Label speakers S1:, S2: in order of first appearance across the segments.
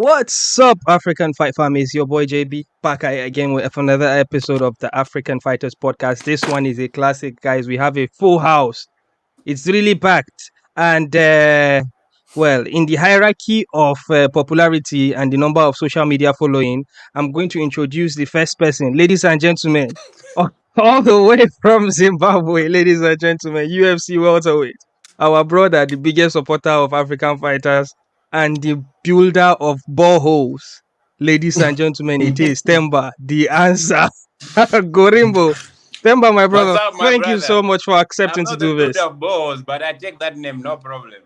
S1: What's up, African Fight Fam? It's your boy JB back again with another episode of the African Fighters Podcast. This one is a classic, guys. We have a full house. It's really packed. And, well, in the hierarchy of popularity and the number of social media following, I'm going to introduce the first person. Ladies and gentlemen, all the way from Zimbabwe, ladies and gentlemen, UFC welterweight. Our brother, the biggest supporter of African fighters and the builder of boreholes. Ladies and gentlemen, it is Temba, the answer. Gorimbo. Temba, my brother,
S2: What's up, my
S1: thank
S2: brother?
S1: you so much for accepting
S2: I'm
S1: to
S2: not
S1: do
S2: the
S1: this.
S2: builder of balls, but I take that name, no problem.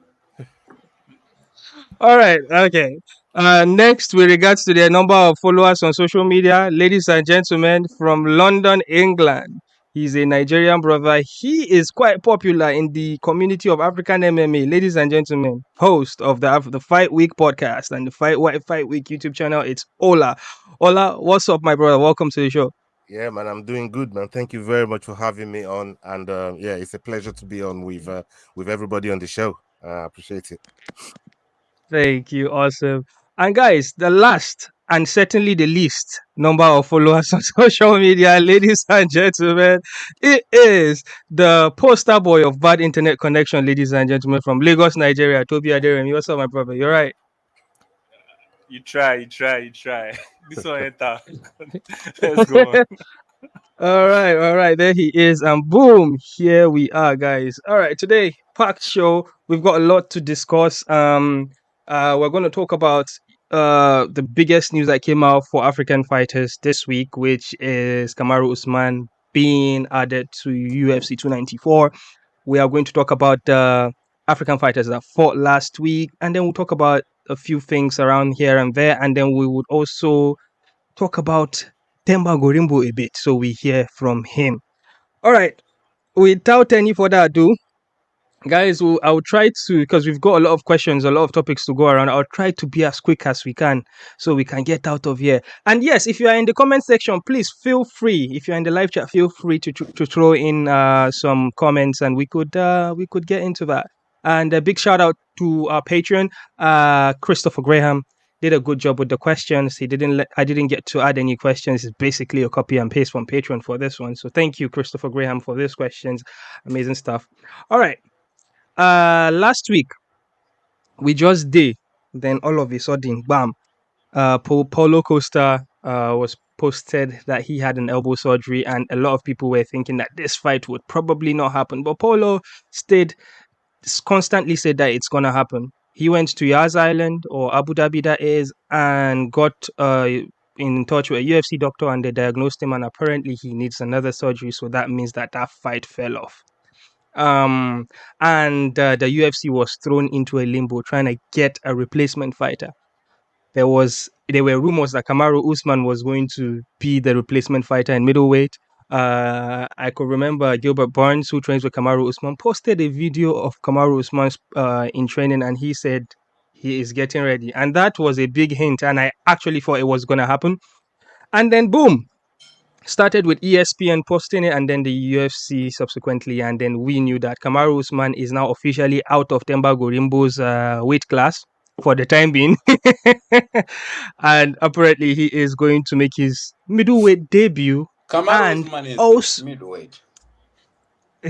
S1: All right, okay. Next, with regards to the number of followers on social media, ladies and gentlemen, from London, England, he's a Nigerian brother. He is quite popular in the community of African MMA. Ladies and gentlemen, host of the Fight Week podcast and the Fight Week YouTube channel. It's Ola. Ola, what's up, my brother? Welcome to the show.
S3: Yeah, man, I'm doing good, man. Thank you very much for having me on, and yeah, it's a pleasure to be on with everybody on the show. I appreciate it.
S1: Thank you, awesome. And guys, the last and certainly the least number of followers on social media, ladies and gentlemen, it is the poster boy of bad internet connection, ladies and gentlemen, from Lagos, Nigeria, Topuria Interim. What's up, my brother? You're right.
S4: You try. This one enter. Let's go on.
S1: All right. There he is, and boom, here we are, guys. All right, today packed show. We've got a lot to discuss. We're going to talk about the biggest news that came out for African fighters this week, which is Kamaru Usman being added to UFC 294. We are going to talk about the African fighters that fought last week, and then we'll talk about a few things around here and there, and then we would also talk about Temba Gorimbo a bit, so we hear from him. All right, without any further ado, guys, I'll try to, because we've got a lot of questions, a lot of topics to go around. I'll try to be as quick as we can so we can get out of here. And yes, if you are in the comment section, please feel free. If you're in the live chat, feel free to throw in some comments, and we could get into that. And a big shout out to our patron, Christopher Graham. Did a good job with the questions. I didn't get to add any questions. It's basically a copy and paste from Patreon for this one. So thank you, Christopher Graham, for these questions. Amazing stuff. All right. Last week we just did, then all of a sudden, bam, Paulo Costa was posted that he had an elbow surgery, and a lot of people were thinking that this fight would probably not happen, but Paulo constantly said that it's gonna happen. He went to Yas Island, or Abu Dhabi that is, and got in touch with a UFC doctor, and they diagnosed him, and apparently he needs another surgery, so that means that fight fell off. And the UFC was thrown into a limbo trying to get a replacement fighter. There were rumors that Kamaru Usman was going to be the replacement fighter in middleweight. I could remember Gilbert Burns, who trains with Kamaru Usman, posted a video of Kamaru Usman in training, and he said he is getting ready. And that was a big hint, and I actually thought it was going to happen. And then boom, started with ESPN posting it, and then the UFC subsequently, and then we knew that Kamaru Usman is now officially out of Temba Gorimbo's weight class for the time being. And apparently he is going to make his middleweight debut.
S2: Kamaru Usman is
S1: also
S2: middleweight.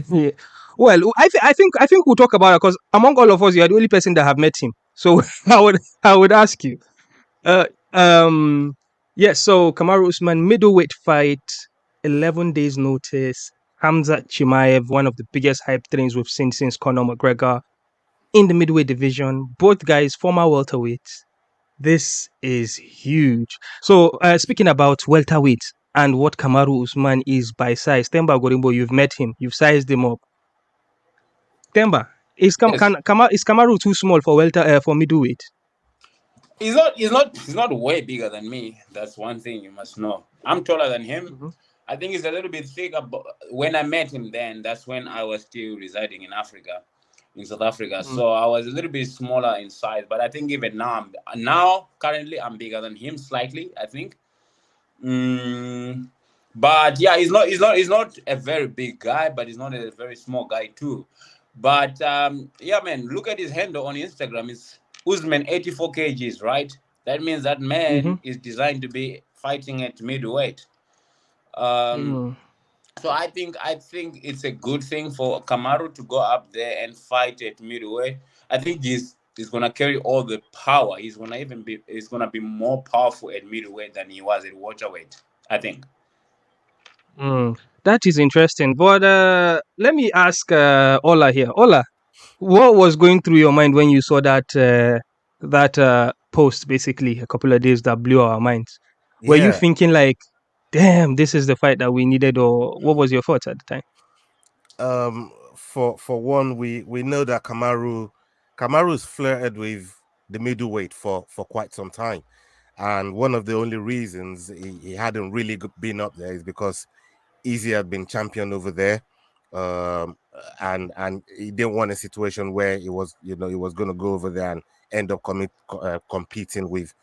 S1: Yeah. Well, I think we'll talk about it, because among all of us, you are the only person that have met him. So I would ask you. Yes, so Kamaru Usman middleweight fight, 11 days notice. Khamzat Chimaev, one of the biggest hype trains we've seen since Conor McGregor, in the middleweight division. Both guys former welterweights. This is huge. So speaking about welterweights and what Kamaru Usman is by size, Temba Gorimbo, you've met him, you've sized him up. Temba, is Kamaru too small for middleweight?
S2: He's not way bigger than me. That's one thing you must know. I'm taller than him.
S1: Mm-hmm.
S2: I think he's a little bit thicker. But when I met him, that's when I was still residing in South Africa.
S1: Mm-hmm.
S2: So I was a little bit smaller in size. But I think even now, currently, I'm bigger than him slightly, I think. But yeah, he's not a very big guy, but he's not a very small guy too. But yeah, man, look at his handle on Instagram. It's Usman 84 kgs, right? That means that man is designed to be fighting at middleweight. So I think it's a good thing for Kamaru to go up there and fight at middleweight. I think he's gonna carry all the power. He's gonna be more powerful at middleweight than he was at welterweight, I think.
S1: That is interesting. But let me ask Ola here. Ola, what was going through your mind when you saw that post basically a couple of days that blew our minds? Were you
S3: Yeah.
S1: thinking like, damn, this is the fight that we needed, or what was your thoughts at the time?
S3: For one, we know that Kamaru's flirted with the middleweight for quite some time, and one of the only reasons he hadn't really been up there is because Izzy had been champion over there, and he didn't want a situation where he was going to go over there and end up competing with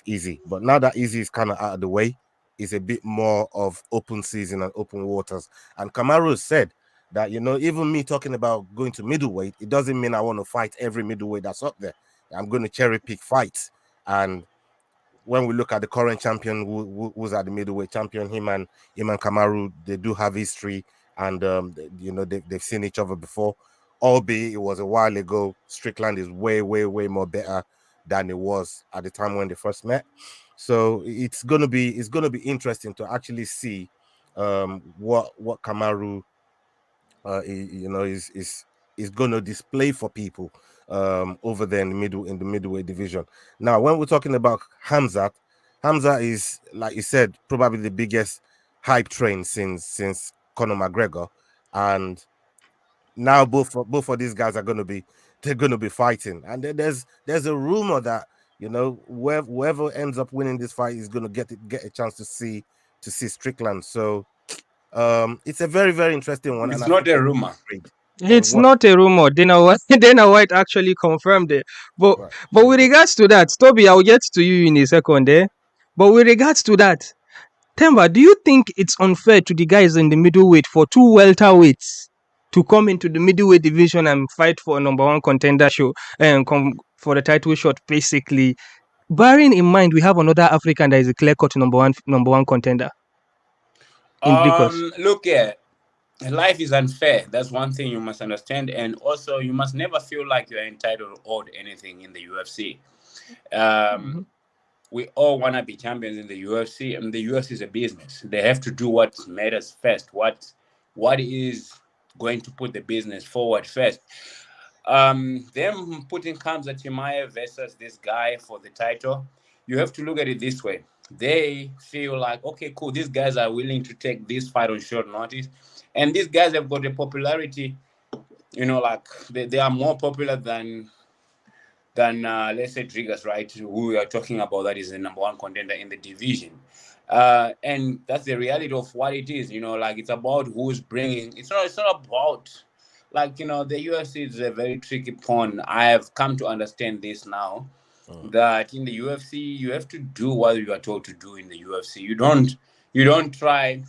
S3: Izzy. But now that Izzy is kind of out of the way, it's a bit more of open season and open waters. And Kamaru said that, even me talking about going to middleweight, it doesn't mean I want to fight every middleweight that's up there. I'm going to cherry pick fights. And when we look at the current champion, who's at the middleweight champion, him and Kamaru, they do have history, and they've seen each other before. Albeit it was a while ago. Strickland is way more better than it was at the time when they first met. So it's gonna be interesting to actually see what Kamaru is going to display for people over there in the middleweight division. Now, when we're talking about Khamzat is, like you said, probably the biggest hype train since Conor McGregor, and now both of these guys are going to be fighting. And then there's a rumor that whoever ends up winning this fight is going to get a chance to see Strickland. So it's a very, very interesting one.
S2: It's not a rumor.
S1: It's not a rumor. Dana White actually confirmed it. But with regards to that, Toby, I'll get to you in a second. But with regards to that, Temba, do you think it's unfair to the guys in the middleweight for two welterweights to come into the middleweight division and fight for a number one contender show and come for the title shot, basically? Bearing in mind we have another African that is a clear-cut number one contender in Dricus.
S2: Look life is unfair. That's one thing you must understand, and also you must never feel like you're entitled or owed anything in the UFC. We all want to be champions in the UFC, and the UFC is a business. They have to do what matters first. What is going to put the business forward first? Them putting Khamzat Chimaev versus this guy for the title, you have to look at it this way. They feel like, okay, cool, these guys are willing to take this fight on short notice. And these guys have got a popularity, like they are more popular than let's say Dricus, right? Who we are talking about, that is the number one contender in the division. And that's the reality of what it is, like it's about who's bringing. It's not about like, the UFC is a very tricky pawn. I have come to understand this now. That in the UFC you have to do what you are told to do in the UFC. You don't try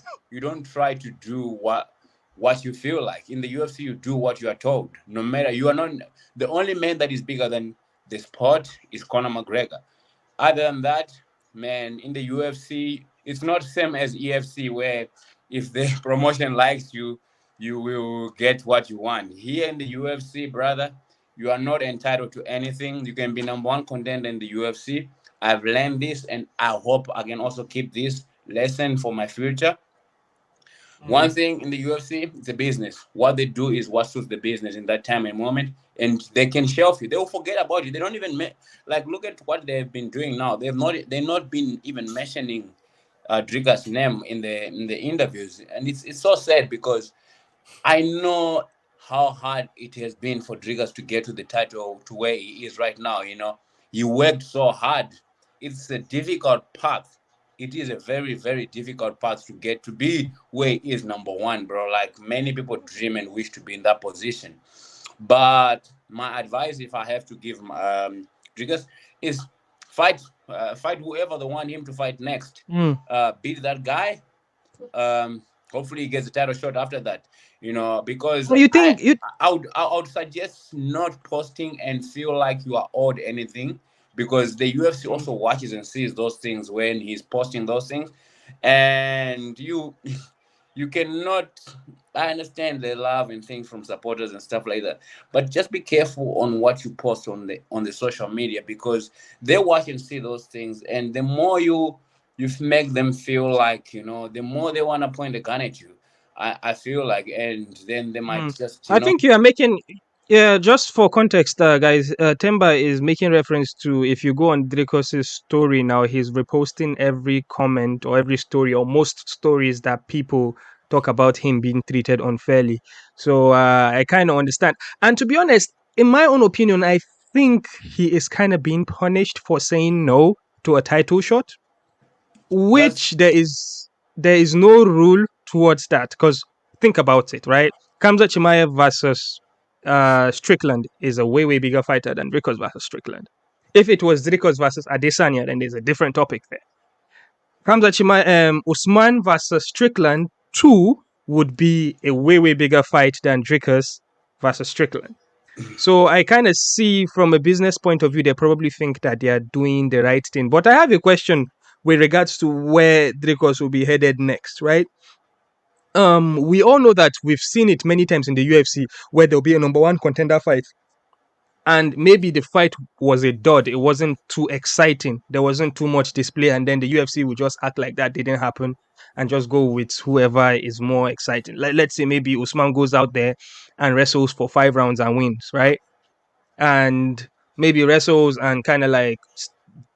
S2: to do what you feel like. In the UFC you do what you are told. No matter, you are not the only man that is bigger than the sport is Conor McGregor. Other than that, man, in the UFC it's not same as EFC where if the promotion likes you, you will get what you want. Here in the UFC, brother, you are not entitled to anything. You can be number one contender in the UFC. I've learned this, and I hope I can also keep this lesson for my future. One thing in the UFC, it's a business. What they do is what suits the business in that time and moment, and they can shelf you. They will forget about you. They don't even look at what they've been doing now. They've not been even mentioning Dricus' name in the interviews, and it's so sad because I know how hard it has been for Dricus to get to the title to where he is right now. He worked so hard. It's a difficult path. It is a very, very difficult path to get to be where he is number one, bro. Like many people dream and wish to be in that position. But my advice, if I have to give Dricus, is fight whoever they want him to fight next. Beat that guy. Hopefully he gets a title shot after that. Because
S1: So you think
S2: I would suggest not posting and feel like you are owed anything, because the UFC also watches and sees those things when he's posting those things, and you cannot. I understand the love and things from supporters and stuff like that, but just be careful on what you post on the social media, because they watch and see those things, and the more you make them feel like, the more they want to point a gun at you. I feel like, and then they might
S1: Mm.
S2: just,
S1: I think you are making, yeah, just for context, guys, Temba is making reference to, if you go on Dricus's story now, he's reposting every comment or every story or most stories that people talk about him being treated unfairly. So I kind of understand. And to be honest, in my own opinion, I think he is kind of being punished for saying no to a title shot,
S2: that's
S1: which there is no rule towards that, because think about it, right? Khamzat Chimaev versus Strickland is a way bigger fighter than Dricus versus Strickland. If it was Dricus versus Adesanya, then there's a different topic there. Khamzat Chimaev, Usman versus Strickland 2 would be a way bigger fight than Dricus versus Strickland. So I kind of see from a business point of view, they probably think that they are doing the right thing. But I have a question with regards to where Dricus will be headed next, right? We all know that we've seen it many times in the UFC where there'll be a number one contender fight, and maybe the fight was a dud. It wasn't too exciting. There wasn't too much display, and then the UFC would just act like that didn't happen and just go with whoever is more exciting. Like, let's say maybe Usman goes out there and wrestles for 5 rounds and wins, right? And maybe wrestles and kind of like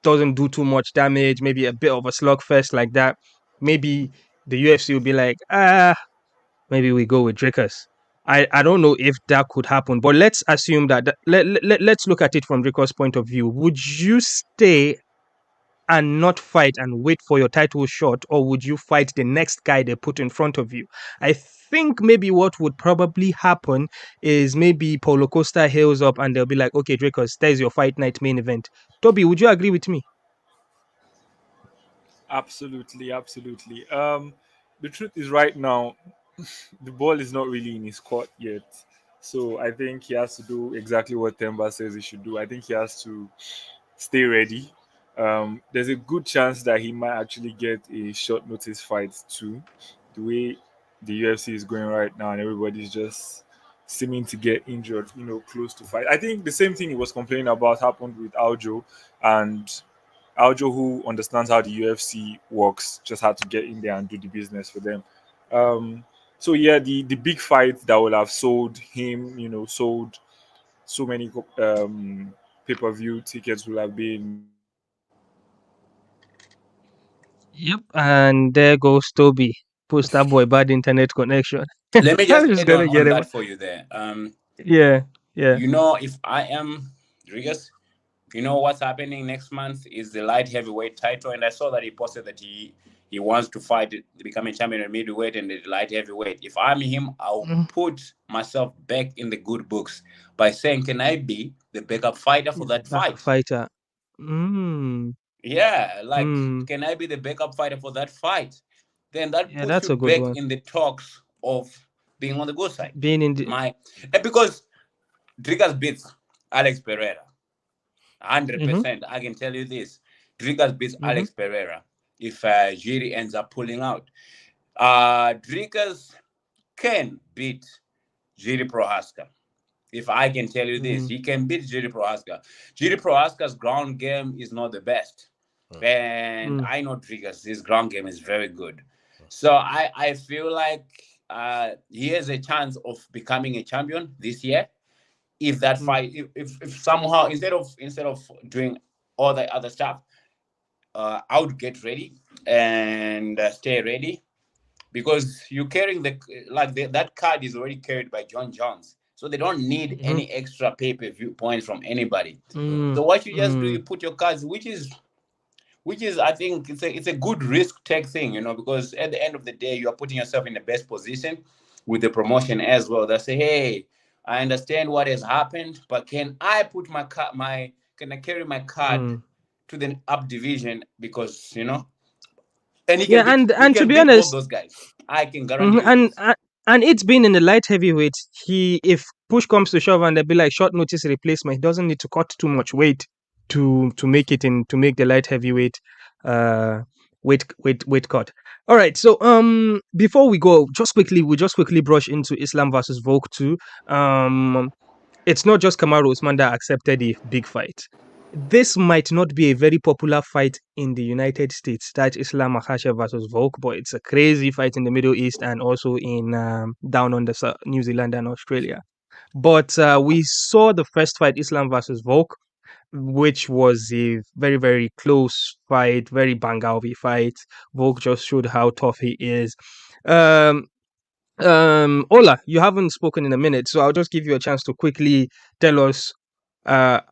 S1: doesn't do too much damage, maybe a bit of a slugfest like that. Maybe the UFC will be like, maybe we go with Dricus. I don't know if that could happen, but let's assume that, let's look at it from Dricus' point of view. Would you stay and not fight and wait for your title shot, or would you fight the next guy they put in front of you? I think maybe what would probably happen is maybe Paulo Costa hails up and they'll be like, okay, Dricus, there's your fight night main event. Toby, would you agree with me?
S4: Absolutely, absolutely. The truth is, right now, the ball is not really in his court yet. So I think he has to do exactly what Temba says he should do. I think he has to stay ready. There's a good chance that he might actually get a short notice fight too. The way the UFC is going right now, and everybody's just seeming to get injured, close to fight. I think the same thing he was complaining about happened with Aljo, and Aljo, who understands how the UFC works, just had to get in there and do the business for them. So yeah, the big fight that will have sold him, sold so many pay-per-view tickets will have been.
S1: Yep. And there goes Toby. Post that boy bad internet connection.
S2: Let me
S1: I'm
S2: just
S1: just
S2: add on,
S1: gonna get
S2: on
S1: him.
S2: that for you there.
S1: Yeah, yeah.
S2: If I am Dricus, what's happening next month is the light heavyweight title, and I saw that he posted that he wants to fight to become a champion at middleweight and the light heavyweight. If I'm him, I'll
S1: Mm,
S2: put myself back in the good books by saying, can I be the backup fighter for that
S1: Backup
S2: fight?
S1: fighter. Mm,
S2: Yeah, like,
S1: mm.
S2: can I be the backup fighter for that fight? Then that
S1: Yeah,
S2: puts you
S1: that's a good
S2: back
S1: one.
S2: in the talks of being on the good side.
S1: Being in the.
S2: And because Dricus beats Alex Pereira,
S1: Mm-hmm,
S2: 100%. I can tell you this: Dricus beats
S1: mm-hmm,
S2: Alex Pereira if Jiri ends up pulling out. Dricus can beat Jiri Prohaska. If I can tell you this,
S1: mm,
S2: he can beat Jiri Prohaska. Jiri Prohaska's ground game is not the best. And
S1: mm,
S2: I know Dricus, his ground game is very good. So I feel like he has a chance of becoming a champion this year. If that
S1: mm,
S2: fight, if somehow instead of doing all the other stuff, I would get ready and stay ready, because you're carrying that card is already carried by John Jones, so they don't need
S1: mm-hmm,
S2: any extra pay-per-view points from anybody.
S1: mm,
S2: So what you just do, you
S1: mm,
S2: put your cards, which is I think it's a good risk take thing, because at the end of the day, you are putting yourself in the best position with the promotion as well. They say, hey, I understand what has happened, but can I put can I carry my card
S1: mm.
S2: to the up division, because and he can
S1: Yeah,
S2: beat he
S1: and to
S2: can
S1: be
S2: beat both
S1: honest,
S2: those guys. I can
S1: mhm,
S2: guarantee you this.
S1: and it's been in the light heavyweight. If push comes to shove and they'll be like short notice replacement, he doesn't need to cut too much weight. to make the light heavyweight weight cut. All right, so before we go, we just quickly brush into Islam versus Volk 2. It's not just Kamaru Usman that accepted a big fight. This might not be a very popular fight in the United States, that Islam Makhachev versus Volk, but it's a crazy fight in the Middle East and also in down under New Zealand and Australia. But we saw the first fight, Islam versus Volk, which was a very, very close fight, very bang-out fight. Volk just showed how tough he is. Um, Ola, you haven't spoken in a minute, so I'll just give you a chance to quickly tell us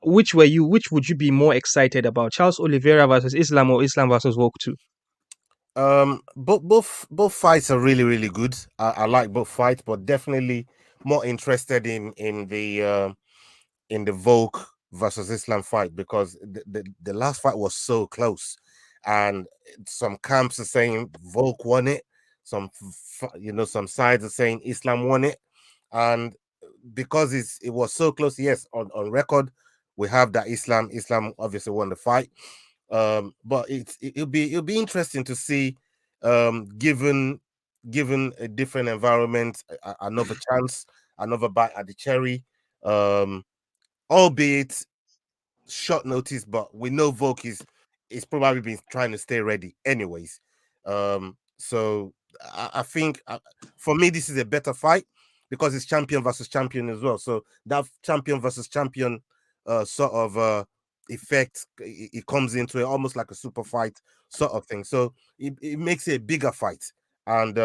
S1: which would you be more excited about, Charles Oliveira versus Islam or Islam versus Volk 2?
S3: Both fights are really, really good. I like both fights, but definitely more interested in the Volk versus Islam fight, because the last fight was so close, and some camps are saying Volk won it, some sides are saying Islam won it, and because it was so close, yes, on record we have that Islam obviously won the fight. But it'll be interesting to see, given a different environment, another chance, another bite at the cherry, albeit short notice. But we know Volk is probably been trying to stay ready anyways. So I think for me this is a better fight because it's champion versus champion as well. So that champion versus champion sort of effect, it comes into it almost like a super fight sort of thing. So it makes it a bigger fight, and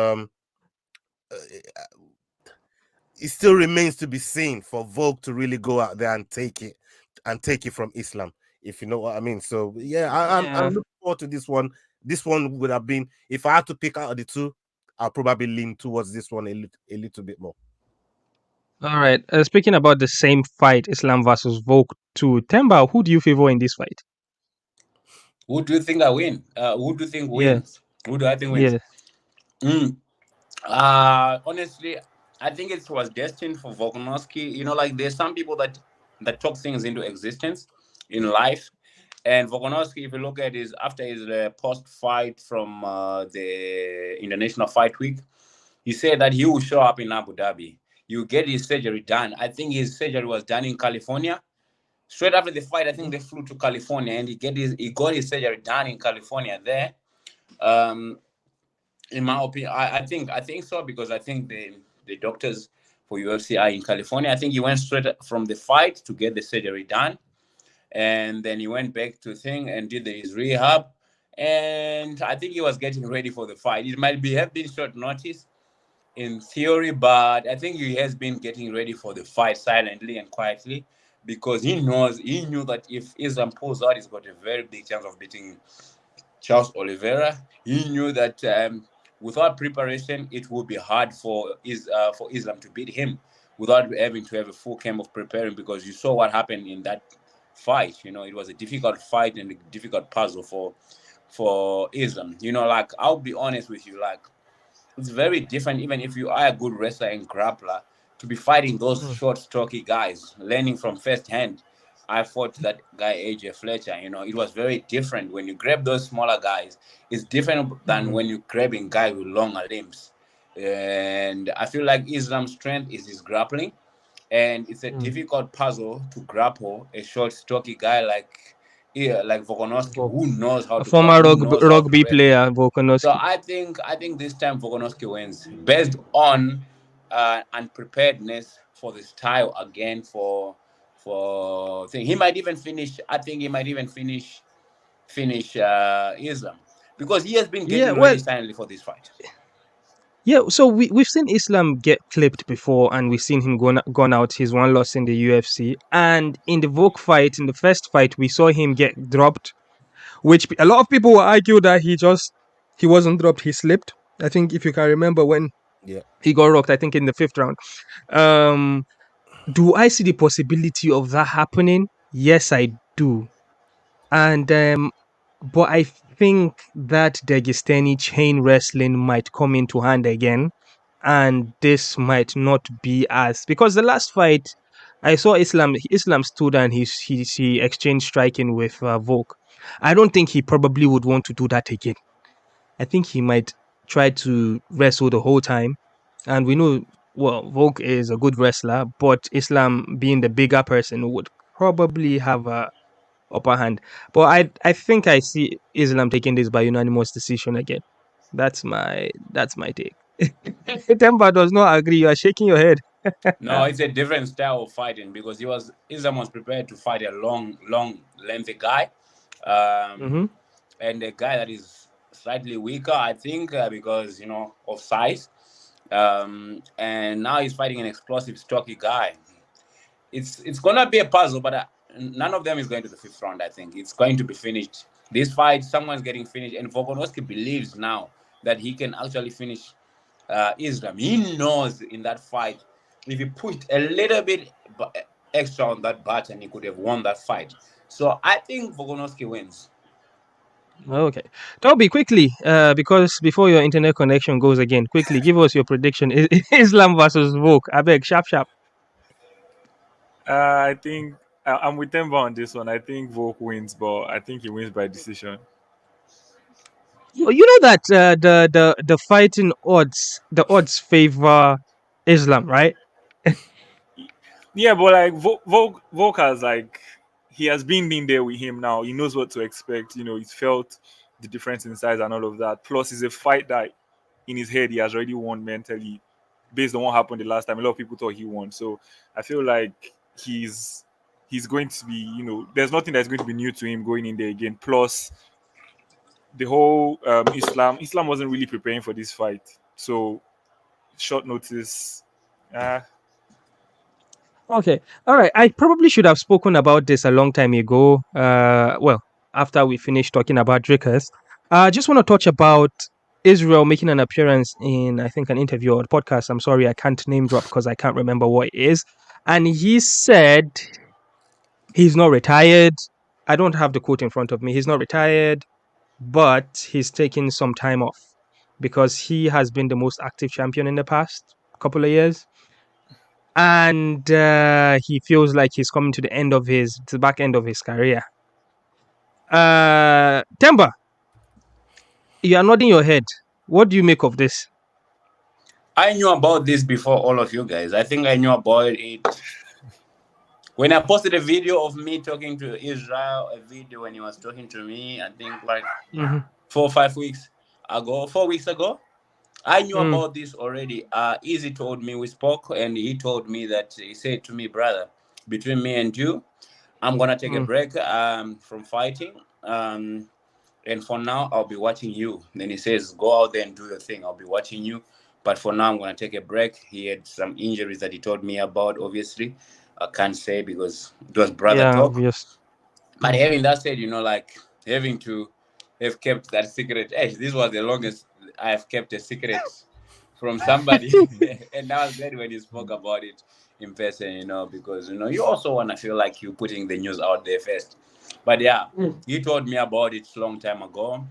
S3: it still remains to be seen for Volk to really go out there and take it from Islam, if you know what I mean. So yeah, I'm looking forward to this one. This one would have been, if I had to pick out of the two, I'll probably lean towards this one a little bit more.
S1: All right. Speaking about the same fight, Islam versus Volk 2, Temba, who do you favor in this fight?
S2: Who do you think I win? Who do you think wins? Who do I think wins? Honestly, I think it was destined for Volkanovski. You know, like there's some people that talk things into existence in life. And Volkanovski, if you look at after his post-fight from the International Fight Week, he said that he will show up in Abu Dhabi. You get his surgery done. I think his surgery was done in California. Straight after the fight, I think they flew to California and he got his surgery done in California there. In my opinion, I think so, because I think the doctors for UFC are in California. I think he went straight from the fight to get the surgery done, and then he went back to thing and did his rehab, and I think he was getting ready for the fight. It might have been short notice in theory, but I think he has been getting ready for the fight silently and quietly, because he knew that if Islam pulls out, he's got a very big chance of beating Charles Oliveira. He knew that without preparation, it would be hard for Islam to beat him without having to have a full camp of preparing, because you saw what happened in that fight. You know, it was a difficult fight and a difficult puzzle for Islam. You know, like, I'll be honest with you, like, it's very different, even if you are a good wrestler and grappler, to be fighting those short, stocky guys, learning from first hand. I fought that guy, AJ Fletcher. You know, it was very different. When you grab those smaller guys, it's different than when you're grabbing guys with longer limbs. And I feel like Islam's strength is his grappling. And it's a difficult puzzle to grapple a short, stocky guy like Volkanovski, who knows how to
S1: former rugby player, Volkanovski.
S2: So I think this time Volkanovski wins based on unpreparedness for the style again for thing. He might even finish. I think he might even finish Islam, because he has been getting ready silently for this fight.
S1: Yeah, so we've seen Islam get clipped before, and we've seen him gone out. His one loss in the UFC, and in the Volk fight, in the first fight, we saw him get dropped, which a lot of people will argue that he wasn't dropped, he slipped. I think if you can remember when he got rocked, I think in the 5th round. Do I see the possibility of that happening? Yes, I do. And but I think that Dagestani chain wrestling might come into hand again, and this might not be as, because the last fight, I saw Islam stood and he exchanged striking with Volk. I don't think he probably would want to do that again. I think he might try to wrestle the whole time. And we know, well, Volk is a good wrestler, but Islam being the bigger person would probably have a upper hand. But I think I see Islam taking this by unanimous decision again. That's my take. Temba does not agree. You are shaking your head.
S2: No, it's a different style of fighting because Islam was prepared to fight a long, lengthy guy, um,
S1: Mm-hmm.
S2: and a guy that is slightly weaker, I think, because of size. And now he's fighting an explosive, stocky guy. It's gonna be a puzzle, but none of them is going to the fifth round. I think it's going to be finished. This fight, someone's getting finished, and Volkanovski believes now that he can actually finish Islam. He knows in that fight, if he pushed a little bit extra on that button, he could have won that fight. So I think Volkanovski wins.
S1: Okay. Toby, quickly, because before your internet connection goes again, quickly give us your prediction. Islam versus Volk. I beg, sharp, sharp.
S4: I think I'm with Temba on this one. I think Volk wins, but I think he wins by decision.
S1: You know that the fighting odds, the odds favor Islam, right?
S4: Yeah, but like Volk has like he has been in there with him now. He knows what to expect. He's felt the difference in size and all of that. Plus, it's a fight that in his head he has already won mentally, based on what happened the last time. A lot of people thought he won, so I feel like he's going to be. There's nothing that's going to be new to him going in there again. Plus, the whole Islam wasn't really preparing for this fight, so short notice. Uh,
S1: Okay. All right. I probably should have spoken about this a long time ago. Well, after we finished talking about Dricus. I just want to touch about Israel making an appearance in, I think, an interview or a podcast. I'm sorry, I can't name drop because I can't remember what it is. And he said he's not retired. I don't have the quote in front of me. He's not retired, but he's taking some time off because he has been the most active champion in the past couple of years. And he feels like he's coming to the back end of his career. Temba, you are nodding your head. What do you make of this?
S2: I knew about this before all of you guys. I think I knew about it when I posted a video of me talking to Israel, a video when he was talking to me, I think like
S1: Mhm.
S2: 4 or 5 weeks ago, 4 weeks ago. I knew
S1: Mm.
S2: about this already. Izzy told me, we spoke, and he told me that he said to me, brother, between me and you, I'm gonna take a break from fighting. And for now, I'll be watching you. Then he says, go out there and do your thing. I'll be watching you. But for now, I'm gonna take a break. He had some injuries that he told me about, obviously. I can't say because it was brother
S1: Yeah,
S2: talk.
S1: obvious.
S2: But having that said, like having to have kept that secret. Hey, this was the longest I have kept a secret from somebody. And I was glad when you spoke about it in person, because you also want to feel like you're putting the news out there first. But yeah, he told me about it a long time ago.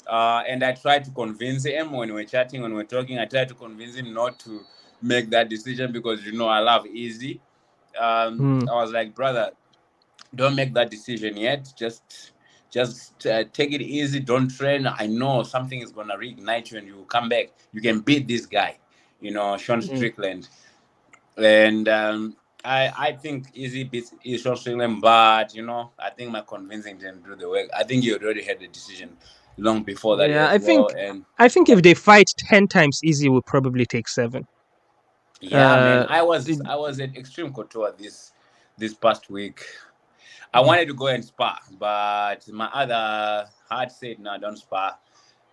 S2: And I tried to convince him when we're chatting, when we're talking. I tried to convince him not to make that decision because I love Izzy. I was like, brother, don't make that decision yet. Just take it easy. Don't train. I know something is gonna reignite you, and you come back. You can beat this guy, Sean Strickland. And I think Izzy beats Sean Strickland, but I think my convincing didn't do the work. I think you already had the decision long before that
S1: Yeah,
S2: as well. And
S1: I think if they fight 10 times easy, will probably take 7.
S2: yeah, man, I
S1: It-
S2: was at Extreme Couture this past week. I wanted to go and spar, but my other heart said, no, don't spar.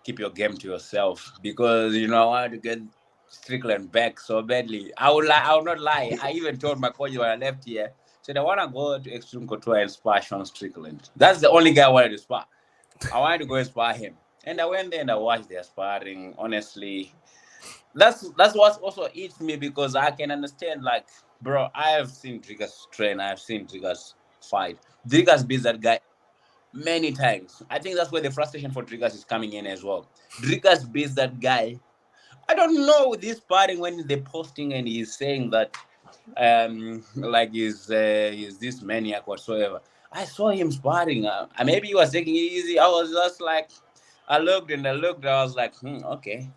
S2: Keep your game to yourself. Because, I wanted to get Strickland back so badly. I will not lie. I even told my coach when I left here, said, I want to go to Extreme Couture and spar Sean Strickland. That's the only guy I wanted to spar. I wanted to go and spar him. And I went there and I watched their sparring. Honestly, that's what also eats me because I can understand, like, bro, I have seen Dricus train. I have seen Dricus fight. Dricus beats that guy many times. I think that's where the frustration for Dricus is coming in as well. Dricus beats that guy. I don't know this parting when they're posting and he's saying that like he's this maniac whatsoever. I saw him sparring. Maybe he was taking it easy. I was just like, I looked and I looked. I was like, okay.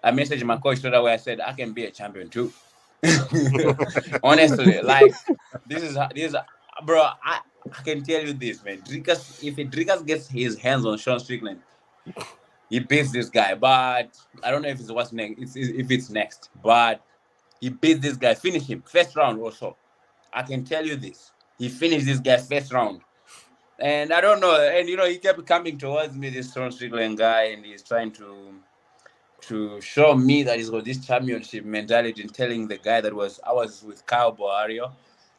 S2: I messaged my coach straight away. I said, I can be a champion too. Honestly, like this, bro. I can tell you this, man. Dricus, if Dricus gets his hands on Sean Strickland, he beats this guy. But I don't know if it's what's next. If it's next, but he beats this guy. Finish him first round also. I can tell you this. He finished this guy first round. And I don't know. And he kept coming towards me, this Sean Strickland guy, and he's trying to show me that he's got this championship mentality, and telling the guy I was with Kyle Boario,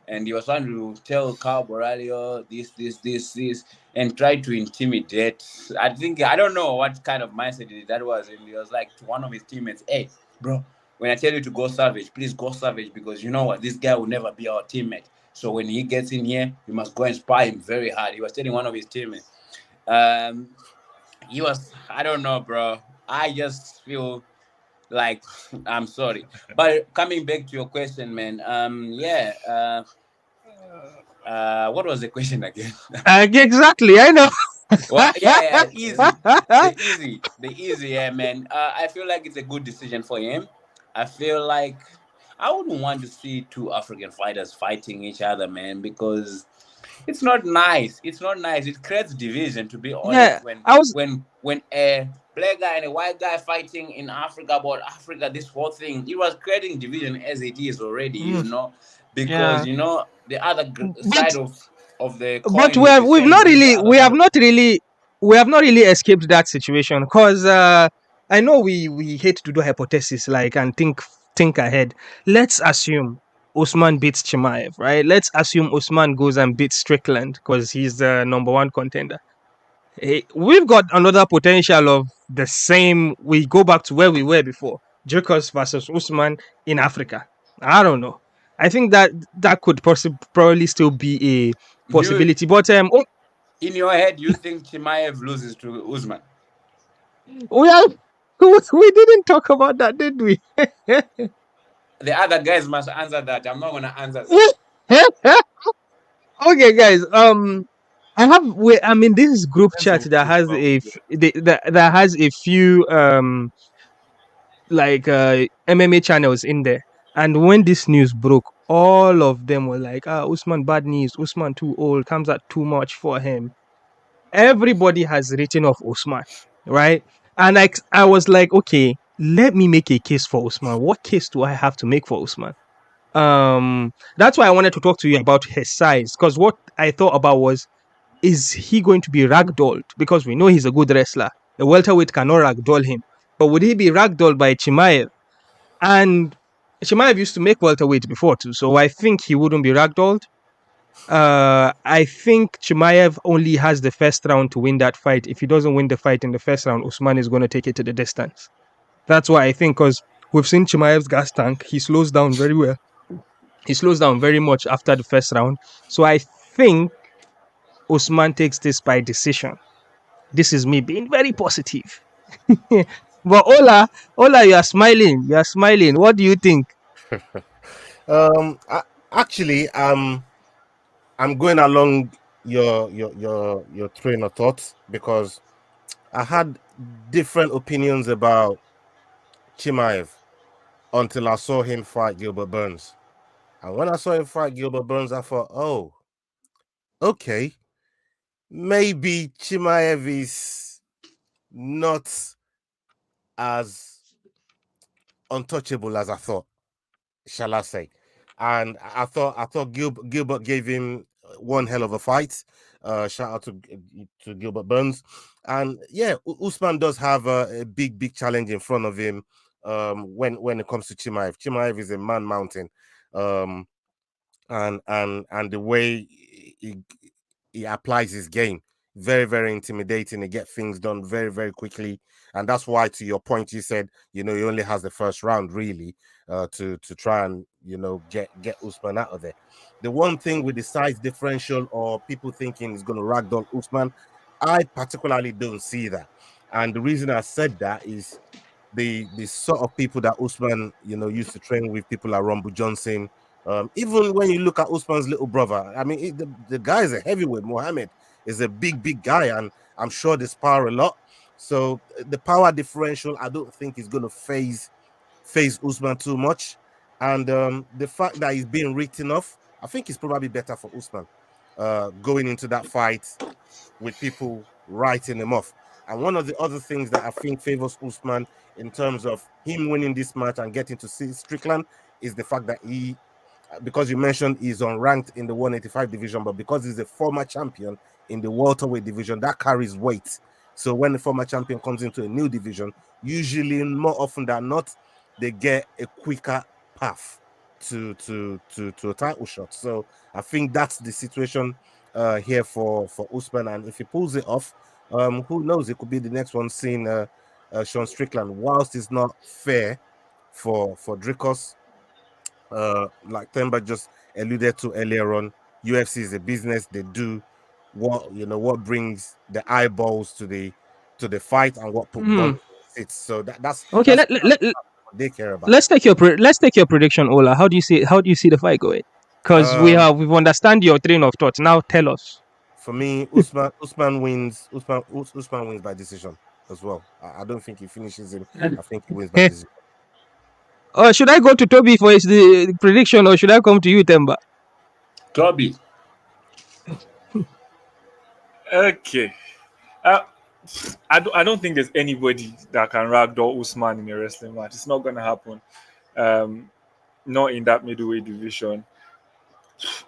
S2: and he was trying to tell Kyle Boario this, and try to intimidate. I don't know what kind of mindset that was, and he was like to one of his teammates, "Hey, bro, when I tell you to go savage, please go savage, because you know what, this guy will never be our teammate. So when he gets in here, you must go and spy him very hard." He was telling one of his teammates. He was, I don't know, bro. I just feel like I'm sorry. But coming back to your question, man, what was the question again?
S1: Exactly, I know.
S2: Well, yeah, the easy, yeah, man. I feel like it's a good decision for him. I feel like I wouldn't want to see two African fighters fighting each other, man, because it's not nice. It's not nice. It creates division, to be
S1: Yeah,
S2: honest. When
S1: I was.
S2: when when a black guy and a white guy fighting in Africa about Africa, this whole thing, it was creating division as it is already,
S1: Mm,
S2: because
S1: yeah,
S2: the other
S1: but
S2: side of the
S1: but
S2: coin is the
S1: we've
S2: same
S1: not
S2: with the
S1: really
S2: other side of.
S1: we have not really escaped that situation, because I know we hate to do hypothesis, like, and think ahead. Let's assume Usman beats Chimaev, right? Let's assume Usman goes and beats Strickland because he's the number one contender. We've got another potential of the same. We go back to where we were before: Dricus versus Usman in Africa. I don't know. I think that could probably still be a
S2: You
S1: possibility. But
S2: in your head, you think Chimaev loses to Usman?
S1: we are we didn't talk about that, did we?
S2: The other guys must answer that. I'm not gonna answer that.
S1: Okay, guys. I mean, this is group
S4: Depends
S1: chat
S4: on
S1: that
S4: which
S1: has
S4: bout. Yeah.
S1: that has a few like MMA channels in there. And when this news broke, all of them were like, Usman bad news, Usman too old, Khamzat too much for him. Everybody has written off Usman, right? And I was like, okay, let me make a case for Usman. What case do I have to make for Usman? That's why I wanted to talk to you about his size, because what I thought about was, is he going to be ragdolled? Because we know he's a good wrestler. A welterweight cannot ragdoll him. But would he be ragdolled by Chimaev? And Chimaev used to make welterweight before too, so I think he wouldn't be ragdolled. I think Chimaev only has the first round to win that fight. If he doesn't win the fight in the first round, Usman is going to take it to the distance. That's why I think, because we've seen Chimaev's gas tank. He slows down very well. He slows down very much after the first round. So I think Usman takes this by decision. This is me being very positive. But Ola, you are smiling. You are smiling. What do you think?
S3: Actually, I'm going along your train of thoughts, because I had different opinions about Chimaev until I saw him fight Gilbert Burns. And when I saw him fight Gilbert Burns, I thought, oh, okay, maybe Chimaev is not as untouchable as I thought, shall I say. And I thought Gilbert gave him one hell of a fight. Shout out to Gilbert Burns. And yeah, Usman does have a big challenge in front of him when it comes to Chimaev. Chimaev is a man mountain. Um, and the way he applies his game, very intimidating. He get things done very quickly, and that's why, to your point, you said he only has the first round really to try and get Usman out of there. The one thing with the size differential, or people thinking he's going to ragdoll Usman, I particularly don't see that. And the reason I said that is the sort of people that Usman used to train with, people like Rumble Johnson, Even when you look at Usman's little brother, I mean, the guy is a heavyweight. Mohammed is a big guy, and I'm sure they spar a lot. So the power differential, I don't think is going to phase Usman too much. And the fact that he's being written off, I think it's probably better for Usman going into that fight with people writing him off. And one of the other things that I think favors Usman in terms of him winning this match and getting to see Strickland is the fact that he, because you mentioned he's unranked in the 185 division, but because he's a former champion in the welterweight division, that carries weight. So when the former champion comes into a new division, usually more often than not, they get a quicker path to a title shot. So I think that's the situation here for Usman, and if he pulls it off, who knows? It could be the next one seeing Sean Strickland. Whilst it's not fair for Dricus, like Temba just alluded to earlier on, UFC is a business. They do what brings the eyeballs to the fight and what put bums in seats. So that's
S1: Okay,
S3: that's what they care about.
S1: let's take your prediction, Ola. How do you see the fight going? Because we've understand your train of thought. Now tell us.
S3: For me, Usman wins. Usman wins by decision as well. I don't think he finishes him. I think he wins by decision.
S1: Should I go to Toby for his prediction, or should I come to you, Temba?
S2: Toby.
S4: Okay. I don't think there's anybody that can ragdoll Usman in a wrestling match. It's not going to happen. Not in that middleweight division.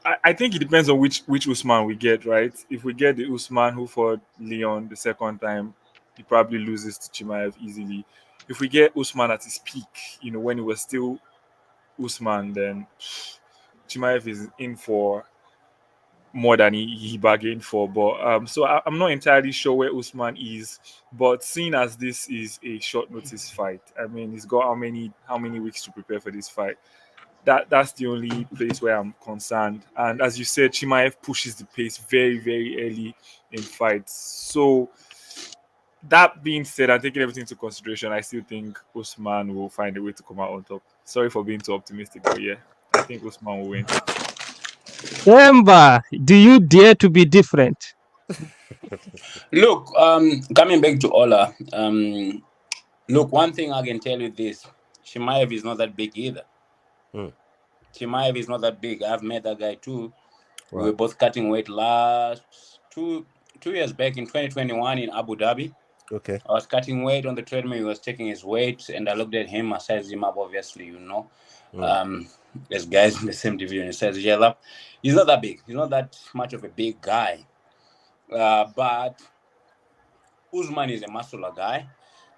S4: I think it depends on which Usman we get, right? If we get the Usman who fought Leon the second time, he probably loses to Chimaev easily. If we get Usman at his peak, when he was still Usman, then Chimaev is in for more than he bargained for. But so I'm not entirely sure where Usman is. But seeing as this is a short notice fight, I mean, he's got how many weeks to prepare for this fight? That's the only place where I'm concerned. And as you said, Chimaev pushes the pace very, very early in fights. So that being said, and taking everything into consideration, I still think Usman will find a way to come out on top. Sorry for being too optimistic, but yeah, I think Usman will win.
S1: Temba, do you dare to be different?
S2: Look, coming back to Ola, look, one thing I can tell you this: Chimaev is not that big either. Chimaev is not that big. I've met that guy too. Right. We were both cutting weight last two years back in 2021 in Abu Dhabi.
S3: Okay.
S2: I was cutting weight on the treadmill. He was taking his weight, and I looked at him. I sized him up, obviously, There's guys in the same division. He says, yeah, he's not that big. He's not that much of a big guy. But Usman is a muscular guy,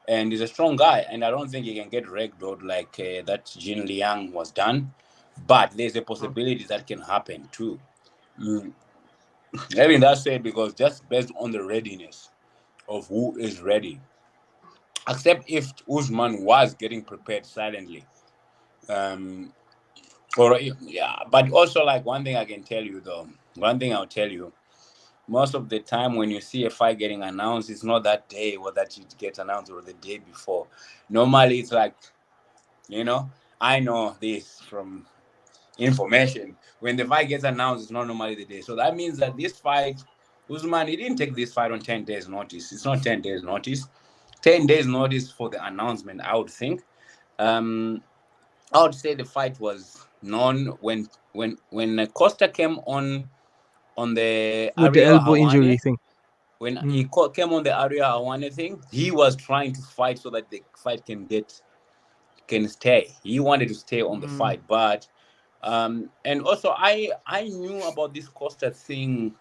S2: and he's a strong guy. And I don't think he can get ragdolled like that Jin Liang was done. But there's a possibility that can happen too. Having that said, because just based on the readiness of who is ready, except if Usman was getting prepared silently. But also, like, one thing I can tell you though, most of the time when you see a fight getting announced, it's not that day or that it gets announced or the day before. Normally it's like, I know this from information. When the fight gets announced, it's not normally the day. So that means that this fight, Usman, he didn't take this fight on 10 days notice. It's not 10 days notice. 10 days notice for the announcement, I would think. I would say the fight was known when Costa came on the
S1: with the elbow injury thing.
S2: When he came on the Aria Awane thing, he was trying to fight so that the fight can stay. He wanted to stay on the fight, but and also I knew about this Costa thing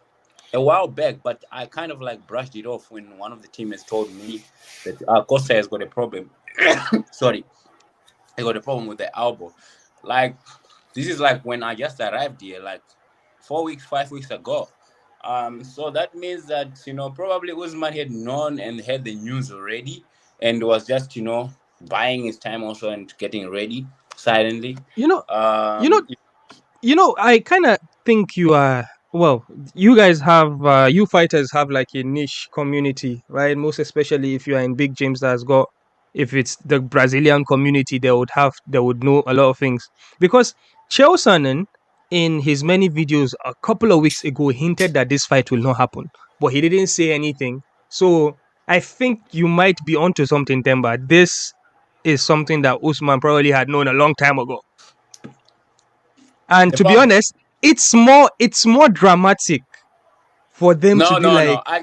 S2: a while back, but I kind of like brushed it off when one of the teammates told me that Costa has got a problem. Sorry, he got a problem with the elbow. Like, this is like when I just arrived here, like 5 weeks ago. So that means that, probably Usman had known and had the news already and was just, buying his time also and getting ready silently.
S1: I kind of think you are, you guys have, you fighters have like a niche community, right? Most especially if you are in big gyms that's got, if it's the Brazilian community, they would know a lot of things. Because Chael Sonnen in his many videos a couple of weeks ago hinted that this fight will not happen, but he didn't say anything. So I think you might be onto something, Temba. This is something that Usman probably had known a long time ago. And
S2: The
S1: to be
S2: problem.
S1: honest, it's more dramatic for them to
S2: No,
S1: be
S2: no,
S1: like
S2: no. I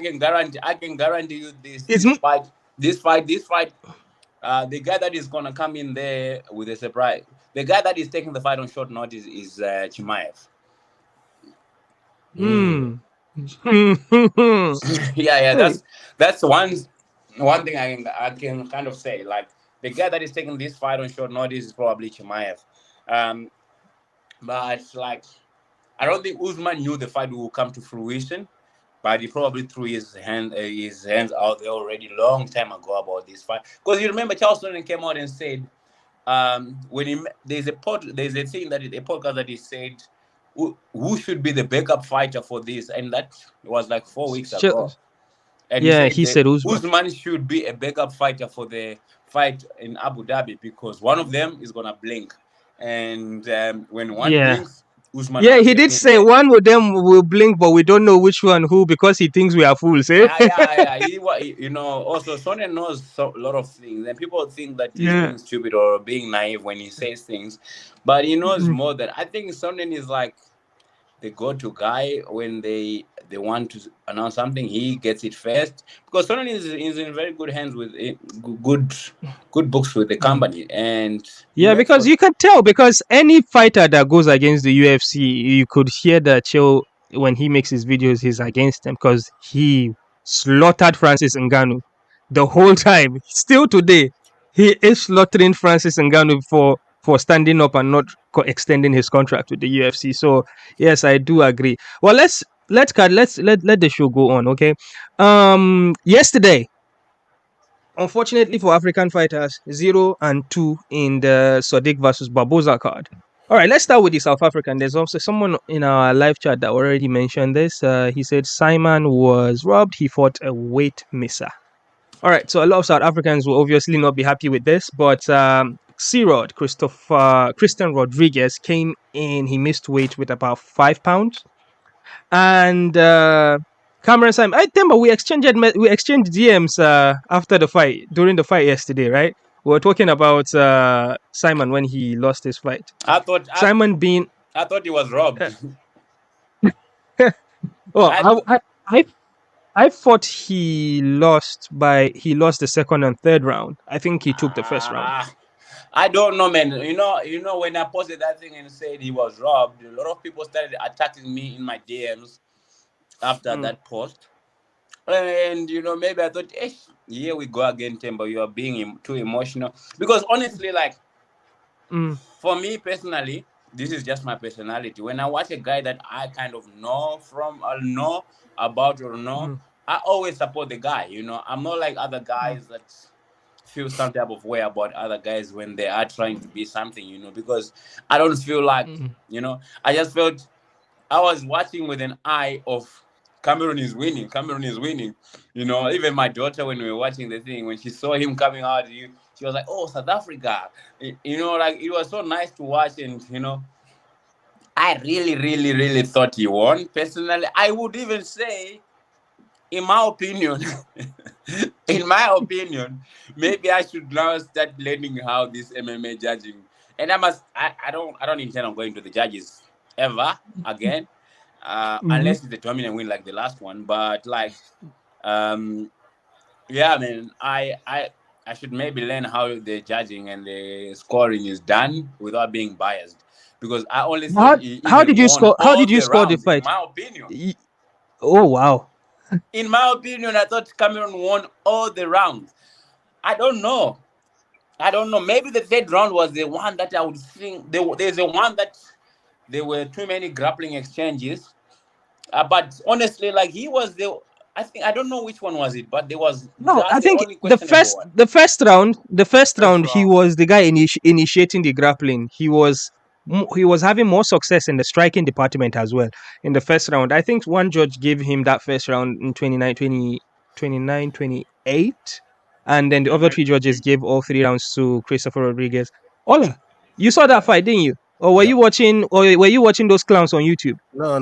S2: can guarantee you this
S1: it's
S2: this fight this fight this fight. The guy that is gonna come in there with a surprise. The guy that is taking the fight on short notice is Chimaev.
S1: hmm.
S2: Yeah, yeah.
S1: Hey,
S2: That's one thing I can kind of say. Like the guy that is taking this fight on short notice is probably Chimaev. Um, but like I don't think Usman knew the fight will come to fruition, but he probably threw his hands out there already long time ago about this fight. Because you remember Charles Sonnen came out and said, when there's a thing that a podcast that he said, who should be the backup fighter for this, and that was like 4 weeks ago. And he
S1: yeah,
S2: said
S1: he
S2: that
S1: said Usman.
S2: Usman should be a backup fighter for the fight in Abu Dhabi because one of them is gonna blink, and when one
S1: Yeah.
S2: blinks, Usman
S1: Yeah,
S2: might
S1: he
S2: step
S1: did
S2: in
S1: say
S2: there.
S1: one of them will blink, but we don't know which one who because he thinks we are fools, eh?
S2: Yeah. Also, Sonnen knows a lot of things, and people think that he's
S1: Yeah.
S2: being stupid or being naive when he says things, but he knows
S1: Mm.
S2: more than I think. Sonnen is like the go-to guy when they want to announce something. He gets it first because Sonnen is in very good hands with good books with the
S1: Mm.
S2: company, and he
S1: Yeah,
S2: makes
S1: because
S2: what.
S1: you can tell because any fighter that goes against the UFC, you could hear that chill when he makes his videos, he's against them because he slaughtered Francis Ngannou the whole time. Still today, he is slaughtering Francis Ngannou for standing up and not extending his contract with the UFC. So yes, I do agree. Well, let the show go on, okay? Yesterday, unfortunately for African fighters, 0-2 in the Sodiq versus Barboza card. All right, let's start with the South African. There's also someone in our live chat that already mentioned this. He said Saaiman was robbed. He fought a weight misser. All right, so a lot of South Africans will obviously not be happy with this, but C-Rod, Christian Rodriguez came in. He missed weight with about 5 pounds. And Cameron Simon, I remember we exchanged DMs after the fight, during the fight yesterday, right? We were talking about Simon when he lost his fight.
S2: I thought I,
S1: Simon being,
S2: I thought he was robbed.
S1: uh, oh,
S2: I thought
S1: I thought he lost the second and third round. I think he took the first round.
S2: I don't know, man. When I posted that thing and said he was robbed, a lot of people started attacking me in my DMs after
S1: Mm,
S2: that post. And maybe I thought, here we go again, Temba. You are being too emotional. Because honestly, like
S1: mm,
S2: for me personally, this is just my personality. When I watch a guy that I kind of know about or know,
S1: mm,
S2: I always support the guy. I'm not like other
S1: mm,
S2: guys that feel some type of way about other guys when they are trying to be something, because I don't feel like,
S1: mm.
S2: I just felt I was watching with an eye of Cameroon is winning. Cameroon is winning. Even my daughter, when we were watching the thing, when she saw him coming out, she was like, "Oh, South Africa!" Like it was so nice to watch, and I really, really, really thought he won. Personally, I would even say, in my opinion, in my opinion, maybe I should now start learning how this MMA judging. And I don't intend on going to the judges ever again,
S1: Mhm.
S2: unless it's a dominant win like the last one. But like, um, yeah, man, I should maybe learn how the judging and the scoring is done without being biased, because I only thought
S1: How
S2: he
S1: how
S2: even
S1: did you
S2: won
S1: score? How
S2: all
S1: did you
S2: the
S1: score the
S2: rounds. In
S1: fight?
S2: my opinion,
S1: Y- Oh wow.
S2: I thought Cameroon won all the rounds. I don't know. I don't know. Maybe the third round was the one that I would think there's a one that there were too many grappling exchanges. But honestly, like he was the. I think I don't know which one was it, but there was
S1: No, I
S2: that's the
S1: think
S2: only questionable one.
S1: the first
S2: First
S1: round, he
S2: round.
S1: was the guy initiating the grappling. He was having more success in the striking department as well in the first round. I think one judge gave him that first round in 29, 28, and then the other
S2: Mm-hmm.
S1: three judges gave all 3 rounds to Christopher Rodriguez. Ola, you saw that fight, didn't you? Or were you watching? Or were you watching those clowns on YouTube?
S3: No.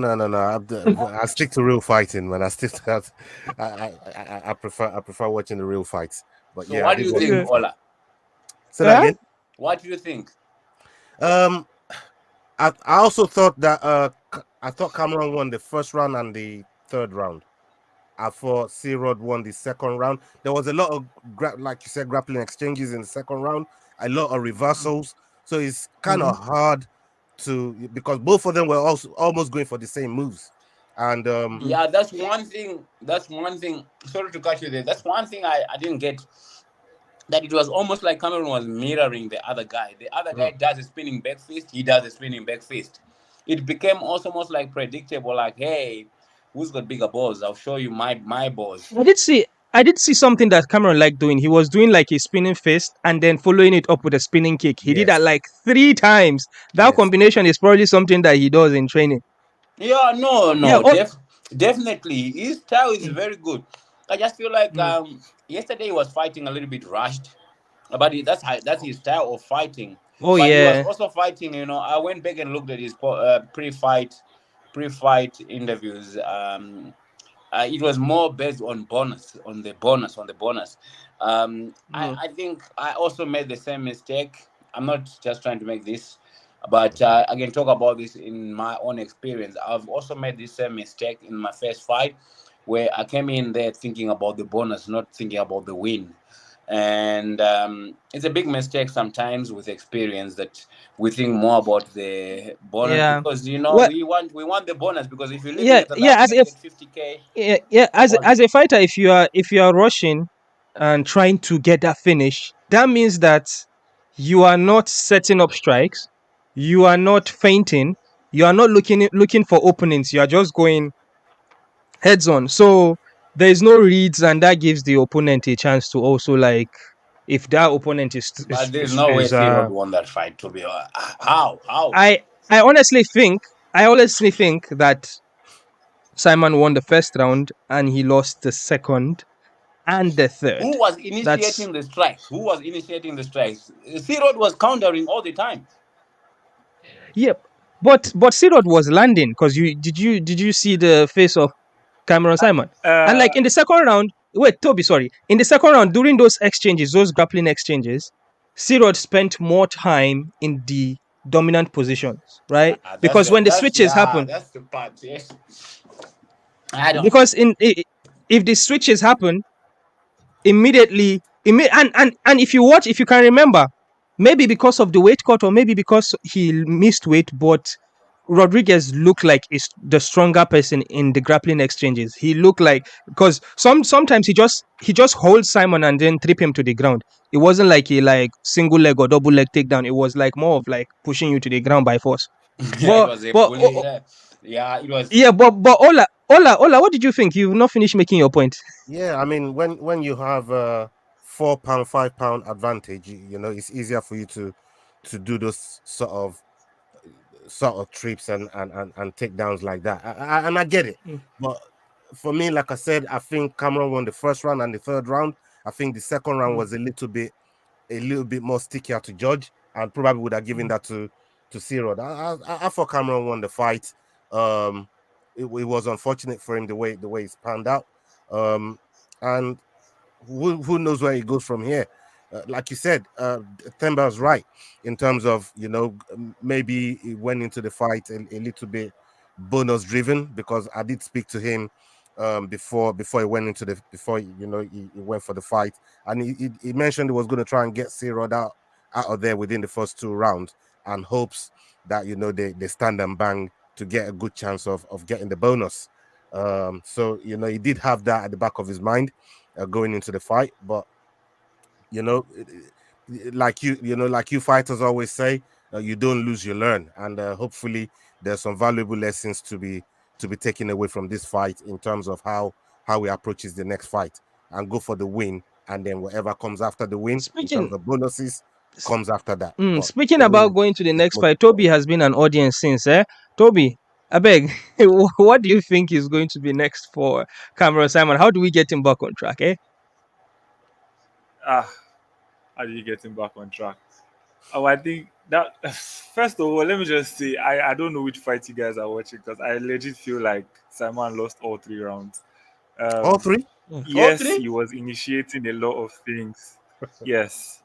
S3: I stick to real fighting, man. I stick to that. I prefer watching the real fights. But
S2: So
S3: yeah, I
S2: what do
S3: did
S2: you
S3: watch
S2: think,
S3: the
S1: Okay.
S3: fight.
S2: Ola?
S3: Say that
S1: Huh?
S3: again.
S2: What do you think?
S3: Um, I also thought that I thought Cameron won the first round and the third round. I thought C-Rod won the second round. There was a lot of like you said, grappling exchanges in the second round, a lot of reversals. So it's kind of hard because both of them were also almost going for the same moves. And
S2: Yeah, that's one thing. That's one thing. Sorry to cut you there. That's one thing I didn't get. That it was almost like Cameron was mirroring the other guy. The other guy does a spinning back fist. He does a spinning back fist. It became almost like predictable. Like, hey, who's got bigger balls? I'll show you my balls.
S1: I did see. I did see something that Cameron liked doing. He was doing like a spinning fist and then following it up with a spinning kick. He did that
S3: yes,
S1: like 3 times. That
S3: yes.
S1: combination is probably something that he does in training.
S2: Yeah, no,
S1: Yeah.
S2: no, definitely. His style is
S1: Mm,
S2: very good. I just feel like
S1: mm.
S2: yesterday he was fighting a little bit rushed, but that's his style of fighting.
S1: Oh
S2: But he was
S1: yeah.
S2: also fighting. I went back and looked at his pre-fight interviews. It was more based on bonus.
S1: Mm.
S2: I think I also made the same mistake. I'm not just trying to make this, but I can talk about this in my own experience. I've also made this same mistake in my first fight, where I came in there thinking about the bonus, not thinking about the win. And it's a big mistake sometimes with experience that we think more about the bonus
S1: Yeah.
S2: because
S1: Well.
S2: we want the bonus because if you're leaving
S1: Yeah.
S2: at the
S1: Yeah.
S2: last
S1: As
S2: minute
S1: if.
S2: at 50K,
S1: Yeah. As a fighter, if you are rushing and trying to get that finish, that means that you are not setting up strikes. You are not feinting. You are not looking for openings. You are just going heads on. So there is no reads, and that gives the opponent a chance to also like if that opponent is
S2: but there's no way
S1: is
S2: C-Rod won that fight. To be honest, how?
S1: I I honestly think that Saaiman won the first round and he lost the second and the third.
S2: Who was
S1: That's
S2: initiating the strikes? Who was initiating the strikes? C-Rod was countering all the time.
S1: yep. But Sirod was landing because you see the face of Cameron Saaiman? And
S4: Uh,
S1: like in the second round, wait, Toby, sorry. In the second round, during those exchanges, those grappling exchanges, Sirod spent more time in the dominant positions, right? Because when the switches happen,
S2: That's the part. Yes, I don't.
S1: because if the switches happen, immediately and if you can remember, maybe because of the weight cut or maybe because he missed weight, but Rodriguez looked like is the stronger person in the grappling exchanges. He looked like because sometimes he just holds Simon and then trip him to the ground. It wasn't like a like single leg or double leg takedown. It was like more of like pushing you to the ground by force.
S2: Yeah, it
S1: But
S2: was a
S1: but
S2: bully. Yeah, yeah, it was.
S1: yeah, but Ola, what did you think? You've not finished making your point.
S3: Yeah, I mean, when you have a 4 pound, 5 pound advantage, it's easier for you to do those sort of trips and takedowns like that. And I get it,
S1: Mm,
S3: but for me, like I said, I think Cameron won the first round and the third round. I think the second round
S1: mm,
S3: was a little bit more stickier to judge, and probably would have given
S1: mm.
S3: that to Cyril. I thought Cameron won the fight. Um, it was unfortunate for him the way it's panned out. Um, and who knows where he goes from here? Like you said, Themba's right in terms of maybe he went into the fight a little bit bonus driven, because I did speak to him before he went into the before he went for the fight, and he mentioned he was going to try and get C-Rod out of there within the first 2 rounds, and hopes that they stand and bang to get a good chance of getting the bonus. So he did have that at the back of his mind going into the fight, but you know, like you fighters always say, you don't lose, you learn, and hopefully there's some valuable lessons to be taken away from this fight in terms of how he approaches the next fight and go for the win, and then whatever comes after the win in terms
S1: Speaking
S3: of bonuses
S1: s-
S3: comes after that.
S1: mm,
S3: But
S1: speaking
S3: the
S1: about
S3: win
S1: going to the
S3: is
S1: next
S3: most
S1: fight, Toby
S3: important.
S1: has been an audience since, eh? Toby, I beg, what do you think is going to be next for Cameron Simon? How do we get him back on track, eh?
S4: ah, how do you get him back on track? Oh, I think that first of all, let me just say I don't know which fight you guys are watching because I legit feel like Saaiman lost all 3 rounds.
S3: All
S4: Um,
S3: three?
S2: All
S4: yes,
S2: three?
S4: he was initiating a lot of things. Yes,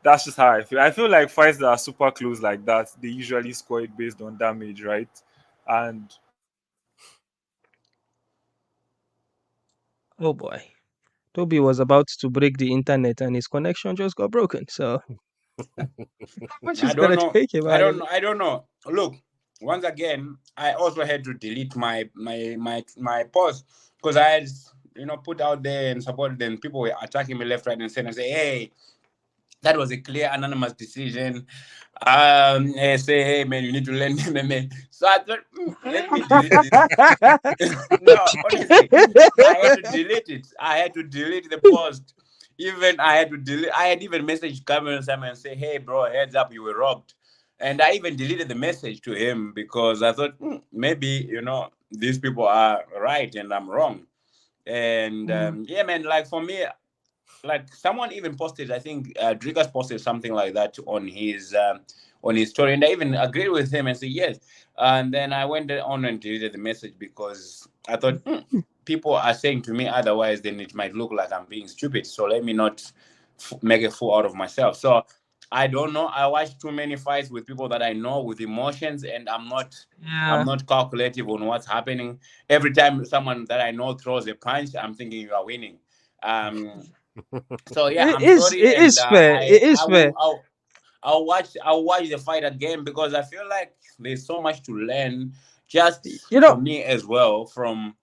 S4: that's just how I feel. I feel like fights that are super close like that, they usually score it based on damage, right? And
S1: Oh boy. Toby was about to break the internet and his connection just got broken. So we're
S2: I
S1: just
S2: don't
S1: gonna
S2: know.
S1: take him out of it.
S2: I don't know. Look, once again, I also had to delete my post because I had put out there and supported them. People were attacking me left, right, and center. Say, hey, that was a clear anonymous decision. Say, hey man, you need to learn MMA. So I thought, let me delete this. No, honestly, I had to delete it. I had to delete the post. Even I had to delete. I had even messaged Cameron Simon and say, "Hey, bro, heads up, you were robbed." And I even deleted the message to him because I thought maybe these people are right and I'm wrong. And
S1: Mm.
S2: yeah, man, like for me, like someone even posted, I think Dricus posted something like that on his story, and I even agreed with him and said yes. And then I went on and deleted the message because I thought people are saying to me otherwise, then it might look like I'm being stupid. So let me not make a fool out of myself. So I don't know. I watch too many fights with people that I know with emotions, and I'm
S1: Yeah.
S2: not calculative on what's happening. Every time someone that I know throws a punch, I'm thinking you are winning. Um, so yeah, I'm sorry,
S1: It
S2: and
S1: is fair. It is
S2: I
S1: fair.
S2: will I'll watch the fight again because I feel like there's so much to learn just
S1: You know.
S2: for me as well from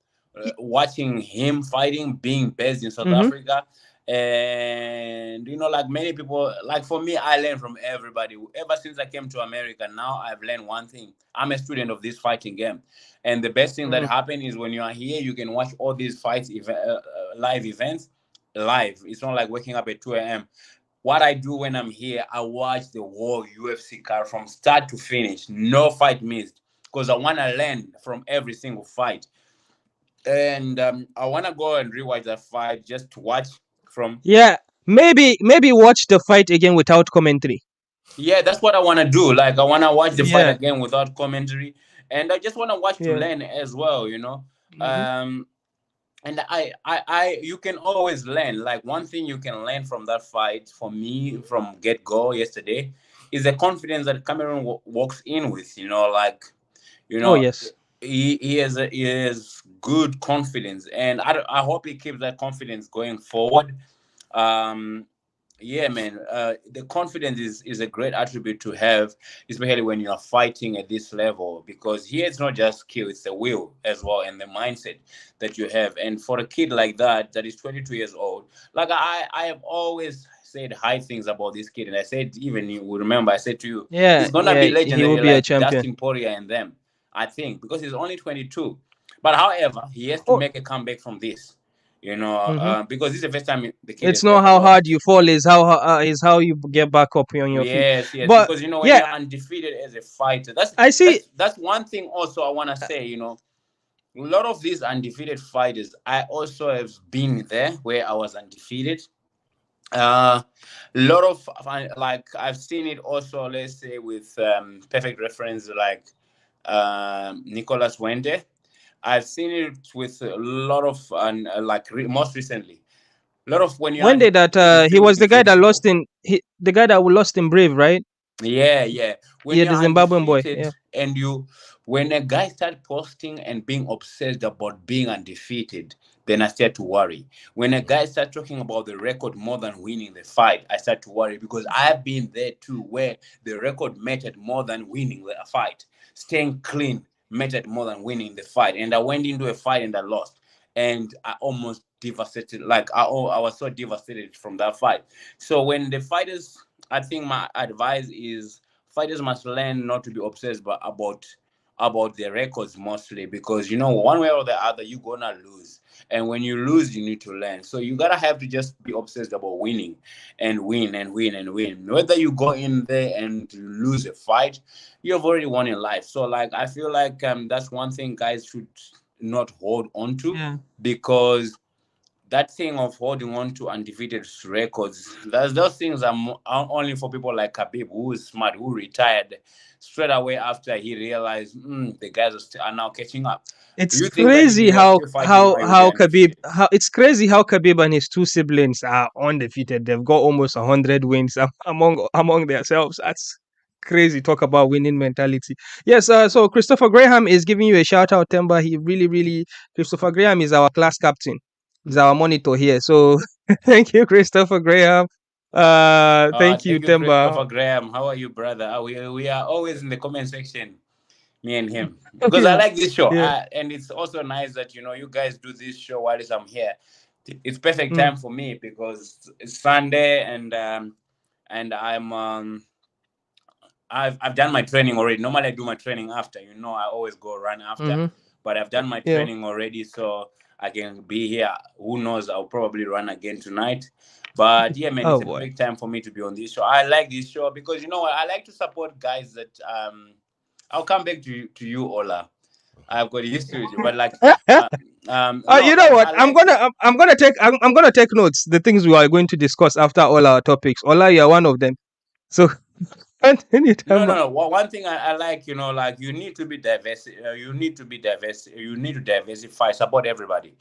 S2: watching him fighting, being based in South
S1: Hmm.
S2: Africa, and like many people, like for me, I learn from everybody. Ever since I came to America, now I've learned one thing: I'm a student of this fighting game, and the best thing that
S1: Mm.
S2: happens is when you are here, you can watch all these fights, live events live. It's not like waking up at 2 a.m. What I do when I'm here, I watch the whole UFC card from start to finish. No fight missed. Because I want to learn from every single fight. And I want to go and rewatch that fight just to watch from.
S1: Yeah. Maybe watch the fight again without commentary.
S2: Yeah, that's what I want to do. Like, I want to watch the fight
S1: Yeah.
S2: again without commentary. And I just want to watch to
S1: Yeah.
S2: learn as well.
S1: Hmm.
S2: Um, and you can always learn. Like one thing you can learn from that fight for me from get go yesterday is the confidence that Cameron walks in with. Like you
S1: Oh
S2: know
S1: yes.
S2: he has good confidence, and I hope he keeps that confidence going forward. Um, yeah, man. The confidence is a great attribute to have, especially when you are fighting at this level, because here it's not just skill, it's the will as well and the mindset that you have. And for a kid like that is 22 years old, like I have always said high things about this kid, and I said, even you will remember, I said to you,
S1: Yeah.
S2: he's gonna
S1: Yeah.
S2: be
S1: He will
S2: legendary
S1: be a
S2: like
S1: champion.
S2: Dustin Poirier and them. I think because he's only 22, but however, he has to
S1: Oh.
S2: make a comeback from this.
S1: Hmm.
S2: Because this is the first time the kid
S1: It's
S2: has
S1: not
S2: ever
S1: how hard
S2: lost.
S1: you fall, is how you get back up on your feet.
S2: Yes, yes.
S1: But
S2: Because when
S1: yeah,
S2: you're undefeated as a fighter, that's
S1: I see.
S2: that's that's one thing. Also, I want to say, a lot of these undefeated fighters, I also have been there where I was undefeated. A lot of like I've seen it also. Let's say with perfect reference like Nicolas Wende. I've seen it with a lot of like most recently. A lot of when you're
S1: One day that
S2: undefeated, you
S1: he
S2: feel
S1: was the guy that
S2: invincible.
S1: the guy that we lost in Brave, right?
S2: Yeah, yeah. When
S1: Yeah,
S2: you're
S1: the Zimbabwean boy.
S2: undefeated
S1: Yeah.
S2: and when a guy start posting and being obsessed about being undefeated, then I start to worry. When a guy start talking about the record more than winning the fight, I start to worry because I've been there too, where the record mattered more than winning the fight. Staying clean mattered more than winning the fight, and I went into a fight and I lost, and I almost devastated. Like I was so devastated from that fight. So when the fighters, I think my advice is fighters must learn not to be obsessed but about their records mostly, because one way or the other you're gonna lose, and when you lose you need to learn. So you gotta have to just be obsessed about winning and win and win and win. Whether you go in there and you lose a fight, you've already won in life. So like I feel like that's one thing guys should not hold on to,
S1: Yeah.
S2: because that thing of holding on to undefeated records, those things are only for people like Khabib, who is smart, who retired straight away after he realized the guys are now catching up.
S1: It's
S2: You think that if
S1: crazy
S2: you were
S1: how
S2: still fighting now, you would be
S1: Khabib
S2: undefeated?
S1: how it's crazy how Khabib and his two siblings are undefeated. They've got almost 100 wins among themselves. That's crazy. Talk about winning mentality. Yes. So Christopher Graham is giving you a shout out, Temba. He really Christopher Graham is our class captain. He's our monitor here. So thank you, Christopher Graham. Thank you,
S2: Thank you,
S1: Temba.
S2: Christopher Graham. How are you, brother? We are always in the comment section, me and him, because I like this show.
S1: Yeah.
S2: And it's also nice that you guys do this show while I'm here. It's perfect
S1: Mm,
S2: time for me because it's Sunday, and I've done my training already. Normally I do my training after. I always go run after,
S1: mhm.
S2: but I've done my
S1: Yeah.
S2: training already, so I can be here. Who knows? I'll probably run again tonight. But yeah, man, it's
S1: Oh
S2: a
S1: boy.
S2: perfect time for me to be on this show. I like this show because you know what? I like to support guys that I'll come back to you, Ola. I've got used to it, but like uh, no,
S1: You know
S2: like
S1: what?
S2: I like to.
S1: I'm gonna take notes. The things we are going to discuss after all our topics. Ola, you're one of them. So continue,
S2: No,
S1: Temba.
S2: no, no. One thing I like, like you need to be diverse. You need to be diverse. You need to diversify, support everybody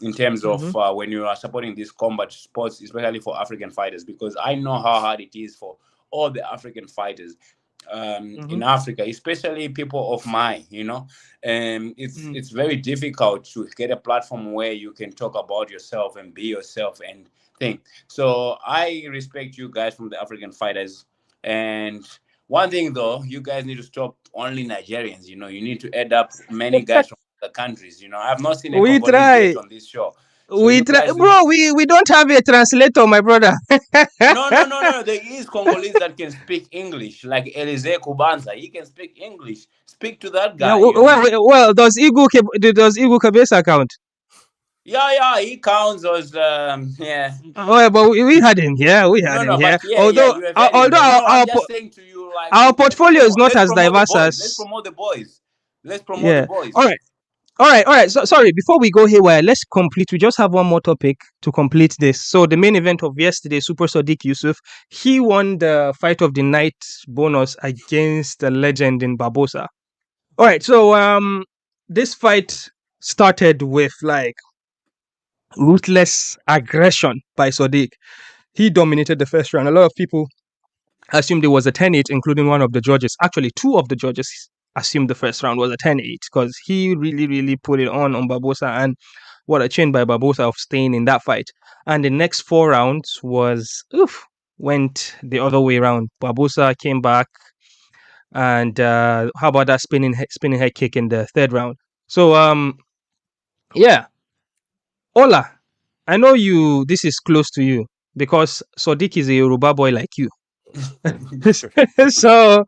S2: in terms of
S1: Mm-hmm.
S2: when you are supporting these combat sports, especially for African fighters, because I know how hard it is for all the African fighters
S1: Mm-hmm.
S2: in Africa, especially people of it's very difficult to get a platform where you can talk about yourself and be yourself and think. So I respect you guys from the African fighters. And one thing though, you guys need to stop only Nigerians. You need to add up many guys from other countries. I've not seen a
S1: We
S2: Congolese yet
S1: try.
S2: on this show. So
S1: We
S2: you
S1: try,
S2: guys,
S1: bro. We don't have a translator, my brother.
S2: no, no, no, no. There is Congolese that can speak English, like Elize Kubanza. He can speak English. Speak to that
S1: Yeah.
S2: guy.
S1: Well, does Igu Kabesa count?
S2: Yeah, yeah, he counts as yeah.
S1: Oh, but we had him here. We had
S2: No,
S1: him
S2: no,
S1: here.
S2: but yeah, yeah, you have had him
S1: Although
S2: here. No, I'm just saying to you, like,
S1: our portfolio is not
S2: let's
S1: as
S2: promote the
S1: diverse
S2: boys. Let's
S1: as.
S2: promote the boys. Let's promote the
S1: Yeah. All
S2: boys.
S1: right. All right. So sorry. Before we go haywire, let's complete. We just have one more topic to complete this. So the main event of yesterday, Super Sodiq Yusuf, he won the fight of the night bonus against the legend in Barbosa. All right. So this fight started with like ruthless aggression by Sodiq. He dominated the first round. A lot of people assumed it was a 10-8, including one of the judges. Actually, two of the judges assumed the first round was a 10-8 because he really put it on Barbosa, and what a chin by Barbosa of staying in that fight. And the next four rounds went the other way around. Barbosa came back, and how about that spinning head kick in the third round? So yeah, Ola, I know you. This is close to you because Sodiq is a Yoruba boy like you. So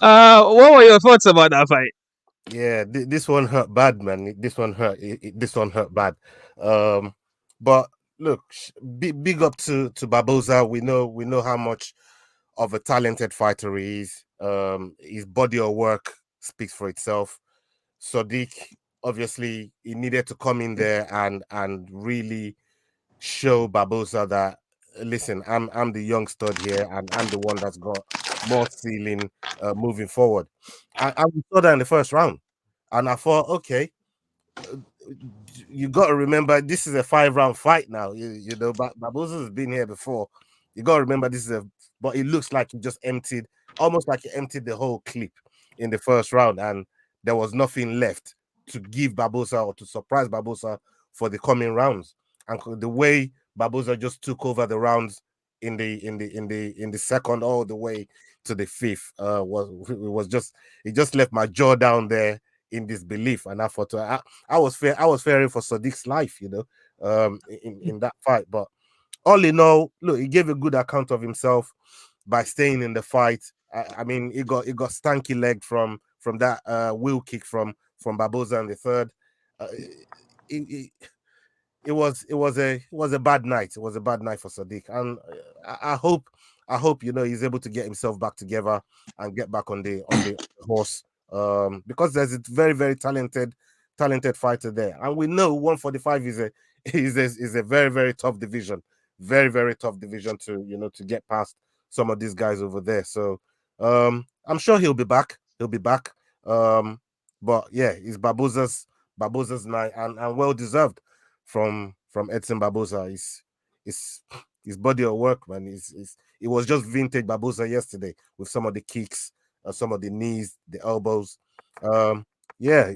S1: what were your thoughts about that fight?
S3: Yeah, this one hurt bad, man. This one hurt. This one hurt bad. Um, but look, big up to Barboza. We know how much of a talented fighter he is. His body of work speaks for itself. Sodiq, obviously, he needed to come in there and really show Barboza that listen, I'm the young stud here, and I'm the one that's got more ceiling moving forward. And we saw that in the first round, and I thought, okay, uh, you got to remember this is a 5-round fight now. Barboza has been here before. You got to remember this is but it looks like he just emptied, almost like he emptied the whole clip in the first round, and there was nothing left to give Barboza or to surprise Barboza for the coming rounds. And the way Barboza just took over the rounds in the second all the way to the fifth was just, it just left my jaw down there in disbelief. And I thought I was fearing for Sadiq's life, in that fight. But all in all, look, he gave a good account of himself by staying in the fight. I mean, he got stanky legged from that wheel kick from Barboza in the third. Uh, it, it was a bad night. It was a bad night for Sadiq, and I hope he's able to get himself back together and get back on the horse. Because there's a very very talented talented fighter there, and we know 145 is a very, very tough division, very, very tough division to get past some of these guys over there. So I'm sure he'll be back. He'll be back. But yeah, it's Barboza's night, and well deserved from Edson Barboza. His body of work, man. It was just vintage Barboza yesterday with some of the kicks, some of the knees, the elbows. Yeah,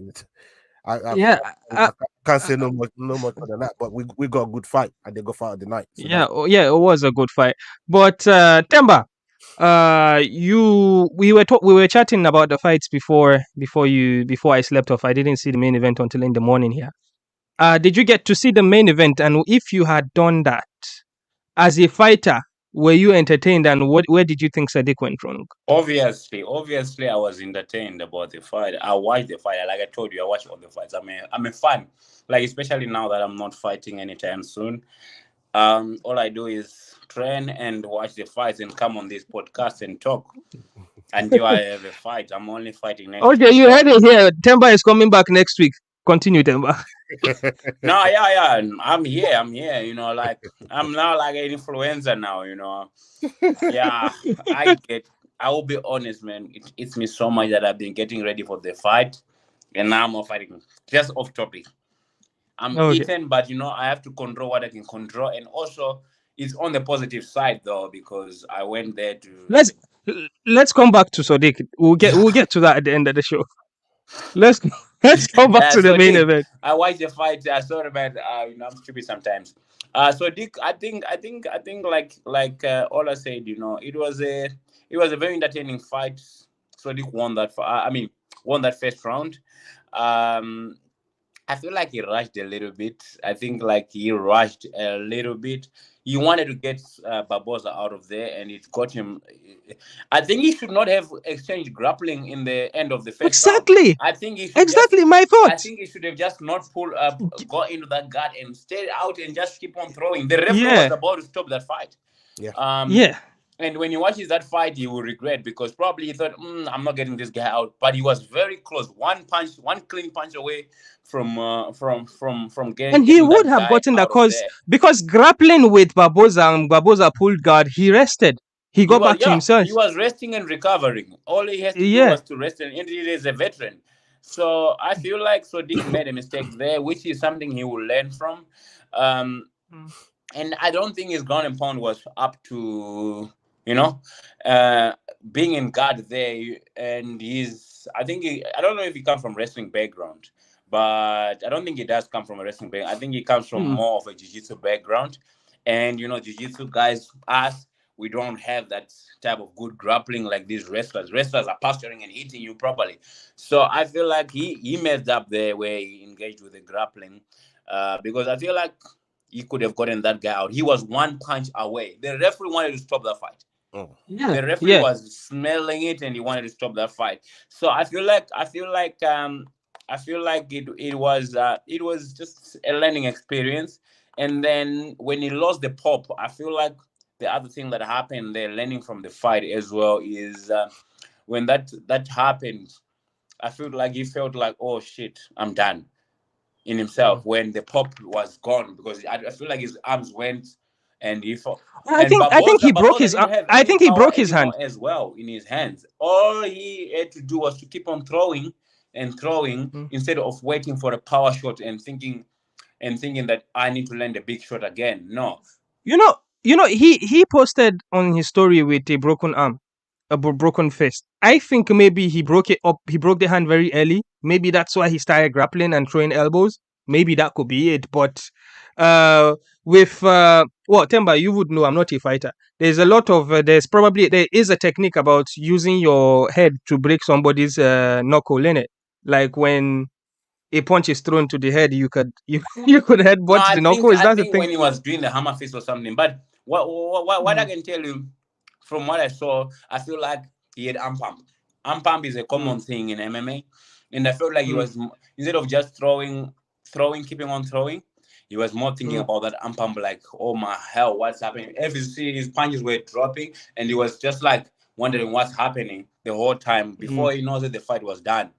S1: Yeah,
S3: I can't say no much more than that. But we got a good fight, and they got fight of the night. So
S1: yeah, yeah. It was a good fight, but Temba, we were chatting about the fights before I slept off. I didn't see the main event until in the morning here. Did you get to see the main event? And if you had done that as a fighter, were you entertained? And where did you think Sadiq went wrong?
S2: Obviously, I was entertained about the fight. I watched the fight. Like I told you, I watch all the fights. I'm a fan. Like, especially now that I'm not fighting anytime soon. All I do is train and watch the fights and come on this podcast and talk until I have a fight. I'm only fighting next
S1: Okay,
S2: week.
S1: you heard it here. Temba is coming back next week. Continue, Temba.
S2: No, yeah. I'm here. Like, I'm now like an influencer now, Yeah, I will be honest, man. It eats me so much that I've been getting ready for the fight, and now I'm not fighting. Just off topic. I'm
S1: Okay.
S2: eating, but I have to control what I can control, and also it's on the positive side though, because I went there to.
S1: Let's come back to Sodiq. We'll get to that at the end of the show. Let's go back to the main event.
S2: I watched the fight. Sorry, man. I'm stupid sometimes. So Dick, I think like all I said, it was a very entertaining fight. So Dick won that. Won that first round. I feel like he rushed a little bit. I think like he rushed a little bit. He wanted to get Barboza out of there, and it got him. I think he should not have exchanged grappling in the end of the first round.
S1: Exactly.
S2: I think he should
S1: exactly my
S2: I
S1: thoughts.
S2: think he should have just not pulled up, got into that guard, and stayed out and just keep on throwing. The referee
S1: Yeah.
S2: was about to stop that fight.
S3: Yeah.
S1: Yeah.
S2: And when he watches that fight, he will regret, because probably he thought, I'm not getting this guy out. But he was very close. One clean punch away from getting.
S1: And he
S2: getting
S1: would
S2: that
S1: have
S2: guy
S1: gotten that
S2: out of there.
S1: because grappling with Barboza and Barboza pulled guard, he rested. He got back to himself.
S2: He was resting and recovering. All he has to do
S1: Yeah.
S2: was to rest, and he is a veteran. So I feel like Sodiq made a mistake there, which is something he will learn from. And I don't think his ground and pound was up to being in guard there. And I don't know if he comes from wrestling background, but I don't think he does come from a wrestling background. I think he comes from more of a jiu-jitsu background. And jiu-jitsu guys, we don't have that type of good grappling like these wrestlers. Wrestlers are posturing and hitting you properly. So I feel like he messed up there where he engaged with the grappling, because I feel like he could have gotten that guy out. He was one punch away. The referee wanted to stop that fight.
S1: Yeah.
S2: The referee was smelling it, and he wanted to stop that fight. So I feel like it was just a learning experience. And then when he lost the pop, I feel like the other thing that happened there, learning from the fight as well, is when that happened, I felt like he felt like, oh shit, I'm done in himself when the pop was gone, because I feel like his arms went, and he fought.
S1: I think he broke his arm. I think he broke his hand
S2: as well in his hands. All he had to do was to keep on throwing and throwing instead of waiting for a power shot and thinking that I need to land a big shot again. No.
S1: He posted on his story with a broken arm, a broken fist. I think maybe he broke it up. He broke the hand very early. Maybe that's why he started grappling and throwing elbows. Maybe that could be it. But Temba, you would know. I'm not a fighter. There's a lot of there is a technique about using your head to break somebody's knuckle in it. Like when a punch is thrown to the head, you could headbutt the knuckle. Is that the thing?
S2: When he was doing the hammer fist or something. But what I can tell you from what I saw, I feel like he had arm pump. Arm pump is a common thing in MMA, and I felt like he was, instead of just throwing, keeping on throwing, he was more thinking about that arm pump, like, oh my hell, what's happening? If you see, his punches were dropping, and he was just like wondering what's happening the whole time before he knows that the fight was done.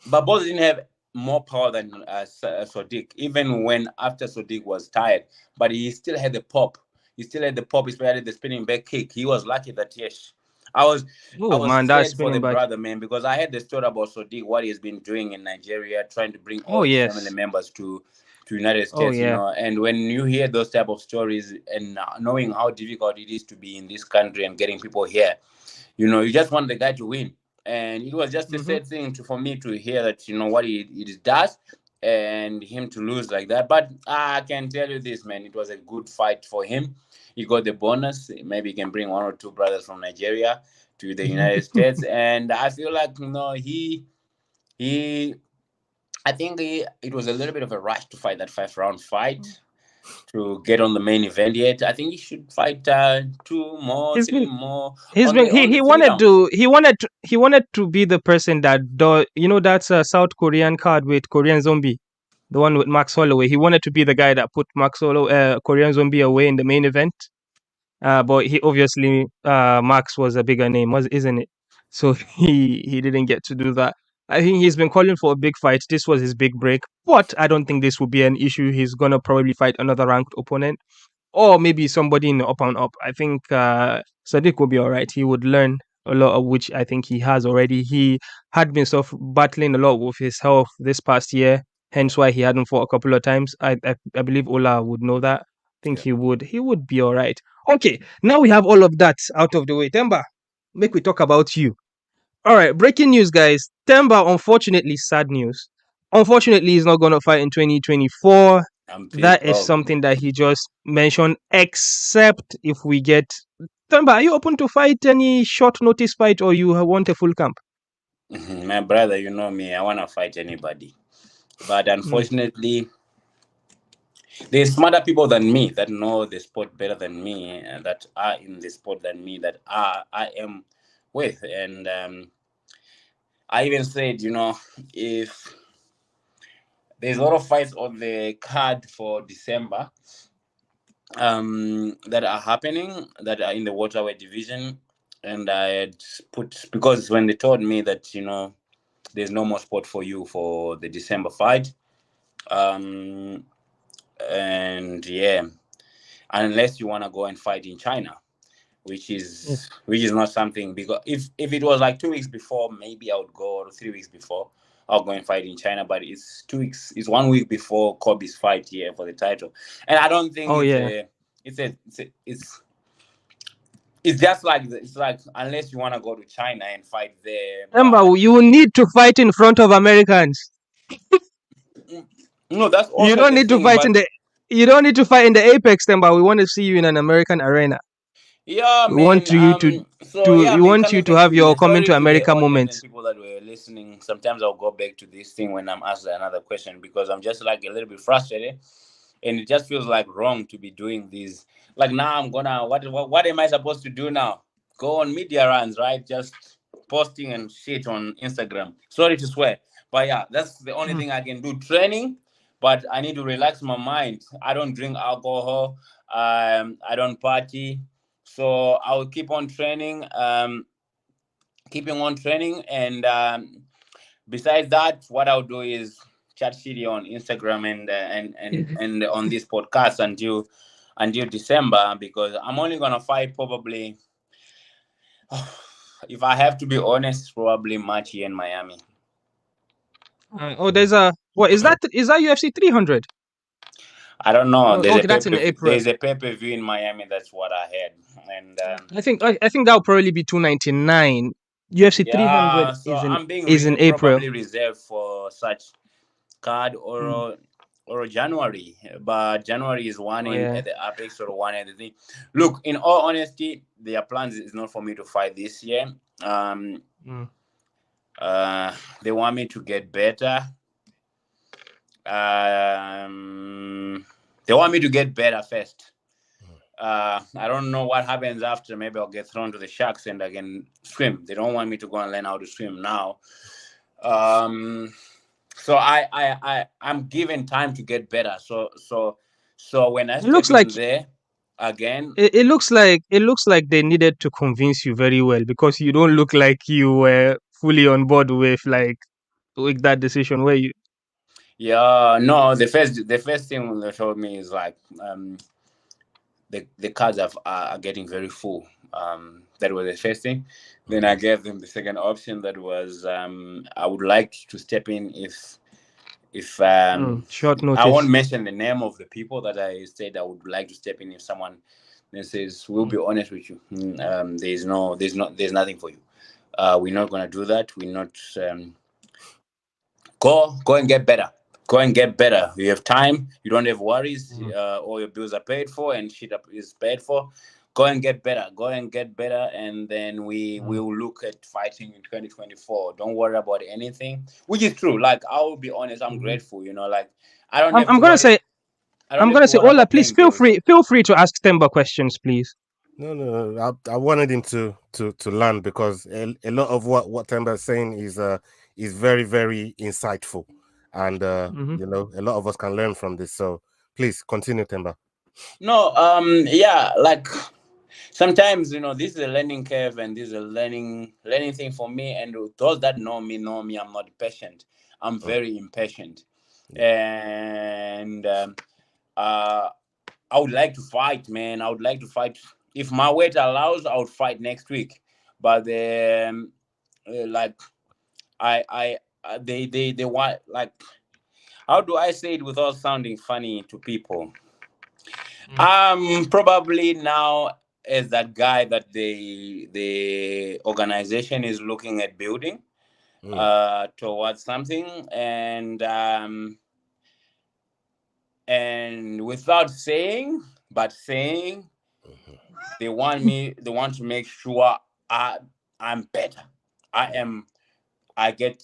S2: But both didn't have more power than Sodiq, even when after Sodiq was tired, but he still had the pop. He still had the pop, especially the spinning back kick. He was lucky that yes. I was I
S1: Oh
S2: was
S1: man, that's
S2: sad for the
S1: spinning back.
S2: brother, man, because I had the story about Sodiq, what he's been doing in Nigeria, trying to bring
S1: Oh
S2: all his family
S1: yes.
S2: members to United
S1: Oh
S2: States,
S1: yeah.
S2: and when you hear those type of stories and knowing how difficult it is to be in this country and getting people here, you just want the guy to win. And it was just a
S1: Mm-hmm.
S2: sad thing for me to hear that, what he does and him to lose like that. But I can tell you this, man, it was a good fight for him. He got the bonus. Maybe he can bring one or two brothers from Nigeria to the United States. And I feel like, he I think it was a little bit of a rush to fight that 5 round fight to get on the main event yet. I think he should fight two more,
S1: He's
S2: three
S1: been
S2: more
S1: he's
S2: on
S1: been
S2: the
S1: he
S2: 3 rounds.
S1: wanted to be the person that do that's a South Korean card with Korean Zombie, the one with Max Holloway. He wanted to be the guy that put Korean Zombie away in the main event. But he obviously Max was a bigger name, isn't it? So he didn't get to do that. I think he's been calling for a big fight. This was his big break, but I don't think this will be an issue. He's gonna probably fight another ranked opponent, or maybe somebody in the up and up. I think Sadiq will be all right. He would learn a lot of which I think he has already. He had been sort of battling a lot with his health this past year,
S2: Yeah,
S1: hence why he hadn't fought a couple of times. I believe Ola would know that. I think
S3: Yeah.
S1: he would be all right. Okay, now we have all of that out of the way. Temba, make we talk about you. All right, breaking news, guys. Temba, unfortunately, sad news. Unfortunately, he's not going to fight in 2024.
S2: I'm pissed
S1: That is
S2: off.
S1: something that he just mentioned, except if we get. Temba, are you open to fight any short notice fight or you want a full camp?
S2: My brother, you know me, I want to fight anybody. But
S1: Mm.
S2: unfortunately, there's smarter people than me that know the sport better than me, and that are in the sport than me, that I am with. And I even said, if there's a lot of fights on the card for December that are happening, that are in the waterweight division. And I had put, because when they told me that, there's no more spot for you for the December fight. Um, and yeah, unless you want to go and fight in China, which
S1: Yes.
S2: is which is not something, because if it was like 2 weeks before, maybe I would go, or 3 weeks before, I'll go and fight in China. But it's 2 weeks, it's 1 week before Kobe's fight here for the title, and I don't think
S1: Oh, yeah.
S2: it's just like it's like, unless you want to go to China and fight there,
S1: Temba,
S2: but
S1: you need to fight in front of Americans.
S2: no, that's
S1: You
S2: also
S1: don't
S2: the
S1: need to
S2: thing.
S1: fight in
S2: But
S1: the. You don't need to fight in the Apex, Temba. We want to see you in an American arena.
S2: yeah,
S1: We want
S2: man.
S1: you
S2: So yeah,
S1: we
S2: man.
S1: want you
S2: Coming
S1: to
S2: back
S1: have
S2: to
S1: your
S2: the
S1: coming
S2: sorry
S1: to
S2: to the
S1: America
S2: audience and
S1: moments.
S2: people that were listening. Sometimes I'll go back to this thing when I'm asked another question, because I'm just like a little bit frustrated, and it just feels like wrong to be doing these. Like now, I'm gonna what am I supposed to do now? Go on media runs, right? Just posting and shit on Instagram. Sorry to swear, but yeah, that's the only
S1: Mm.
S2: thing I can do. Training, but I need to relax my mind. I don't drink alcohol. I don't party, so I'll keep on training, keeping on training. And besides that, what I'll do is chat shitty on Instagram and on this podcast until December, because I'm only gonna fight probably, if I have to be honest, probably March here in Miami.
S1: There's a what is that? Is that UFC 300?
S2: I don't know.
S1: Oh, okay, that's in April.
S2: There's a pay per view in Miami. That's what I heard. And
S1: I think that'll probably be 299. UFC 300
S2: yeah, so I'm being
S1: is in April.
S2: probably reserved for such card,
S1: Mm.
S2: or January. But January is one
S1: Oh
S2: in
S1: yeah.
S2: at the Apex, or one at the thing. Look, in all honesty, their plans is not for me to fight this year. Um,
S1: Mm.
S2: they want me to get better. They want me to get better first. I don't know what happens after. Maybe I'll get thrown to the sharks and I can swim. They don't want me to go and learn how to swim now. So I'm given time to get better. So when I
S1: It looks
S2: step
S1: like
S2: in there again,
S1: it looks like they needed to convince you very well because you don't look like you were fully on board with that decision. Were you?
S2: Yeah, no, the first thing they told me is like the cards are getting very full. That was the first thing. Then I gave them the second option that was I would like to step in if
S1: Short
S2: I won't
S1: notice.
S2: mention the name of the people that I said I would like to step in if someone then says we'll be honest with you. There's nothing for you. We're not gonna do that. We're not go and get better. Go and get better. You have time. You don't have worries. All your bills are paid for and shit up is paid for. Go and get better. Go and get better, and then we will look at fighting in 2024. Don't worry about anything, which is true. Like I will be honest, I'm grateful. Like I don't
S1: I'm,
S2: have
S1: I'm
S2: to
S1: gonna
S2: worry.
S1: say
S2: I don't
S1: I'm
S2: have
S1: gonna
S2: to
S1: say
S2: worry
S1: Ola,
S2: about
S1: please
S2: paying bills.
S1: feel free to ask Temba questions, please.
S3: No. I wanted him to learn because a lot of what Temba is saying is very very insightful, and
S1: Hmm.
S3: a lot of us can learn from this. So please continue, Temba.
S2: No, yeah, like sometimes this is a learning curve and this is a learning thing for me. And those that know me. I'm not patient. I'm
S3: Mm,
S2: very impatient,
S3: yeah.
S2: and uh, I would like to fight, man. I would like to fight. If my weight allows, I would fight next week. But like they want like how do I say it without sounding funny to people? Probably now as that guy that the organization is looking at building
S3: Mm,
S2: towards something, and without saying but saying
S3: mhm,
S2: they want to make sure I'm better. I
S3: yeah.
S2: am I get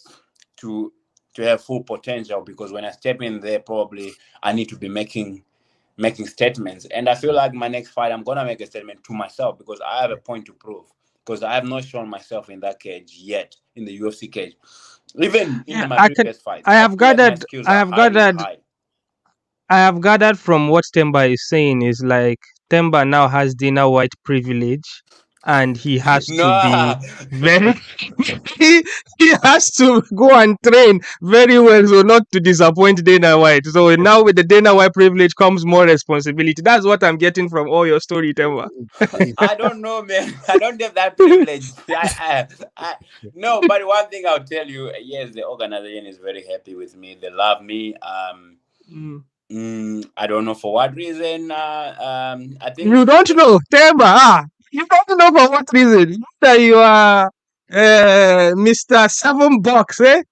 S2: to have full potential, because when I step in there, probably I need to be making statements. And I feel like my next fight, I'm gonna make a statement to myself because I have a point to prove. Because I have not shown myself in that cage yet, in the UFC cage. Even in
S1: Yeah,
S2: my previous fights,
S1: I
S2: I
S1: have
S2: feel like my
S1: gathered.
S2: skills
S1: I
S2: are
S1: have
S2: highly
S1: gathered.
S2: high.
S1: I have gathered from what Temba is saying is like Temba now has Dana White privilege, and he has to be
S2: No,
S1: very. he, he has to go and train very well so not to disappoint Dana White. So now with the Dana White privilege comes more responsibility. That's what I'm getting from all your story, Temba.
S3: It-
S2: I don't know, man. I don't have that privilege. No, but one thing I'll tell you, yes, the organization is very happy with me. They love me.
S1: Mm.
S2: I don't know for what reason. I think
S1: You don't know, Temba. You don't know for what reason. That you are Mr. Seven Box, eh?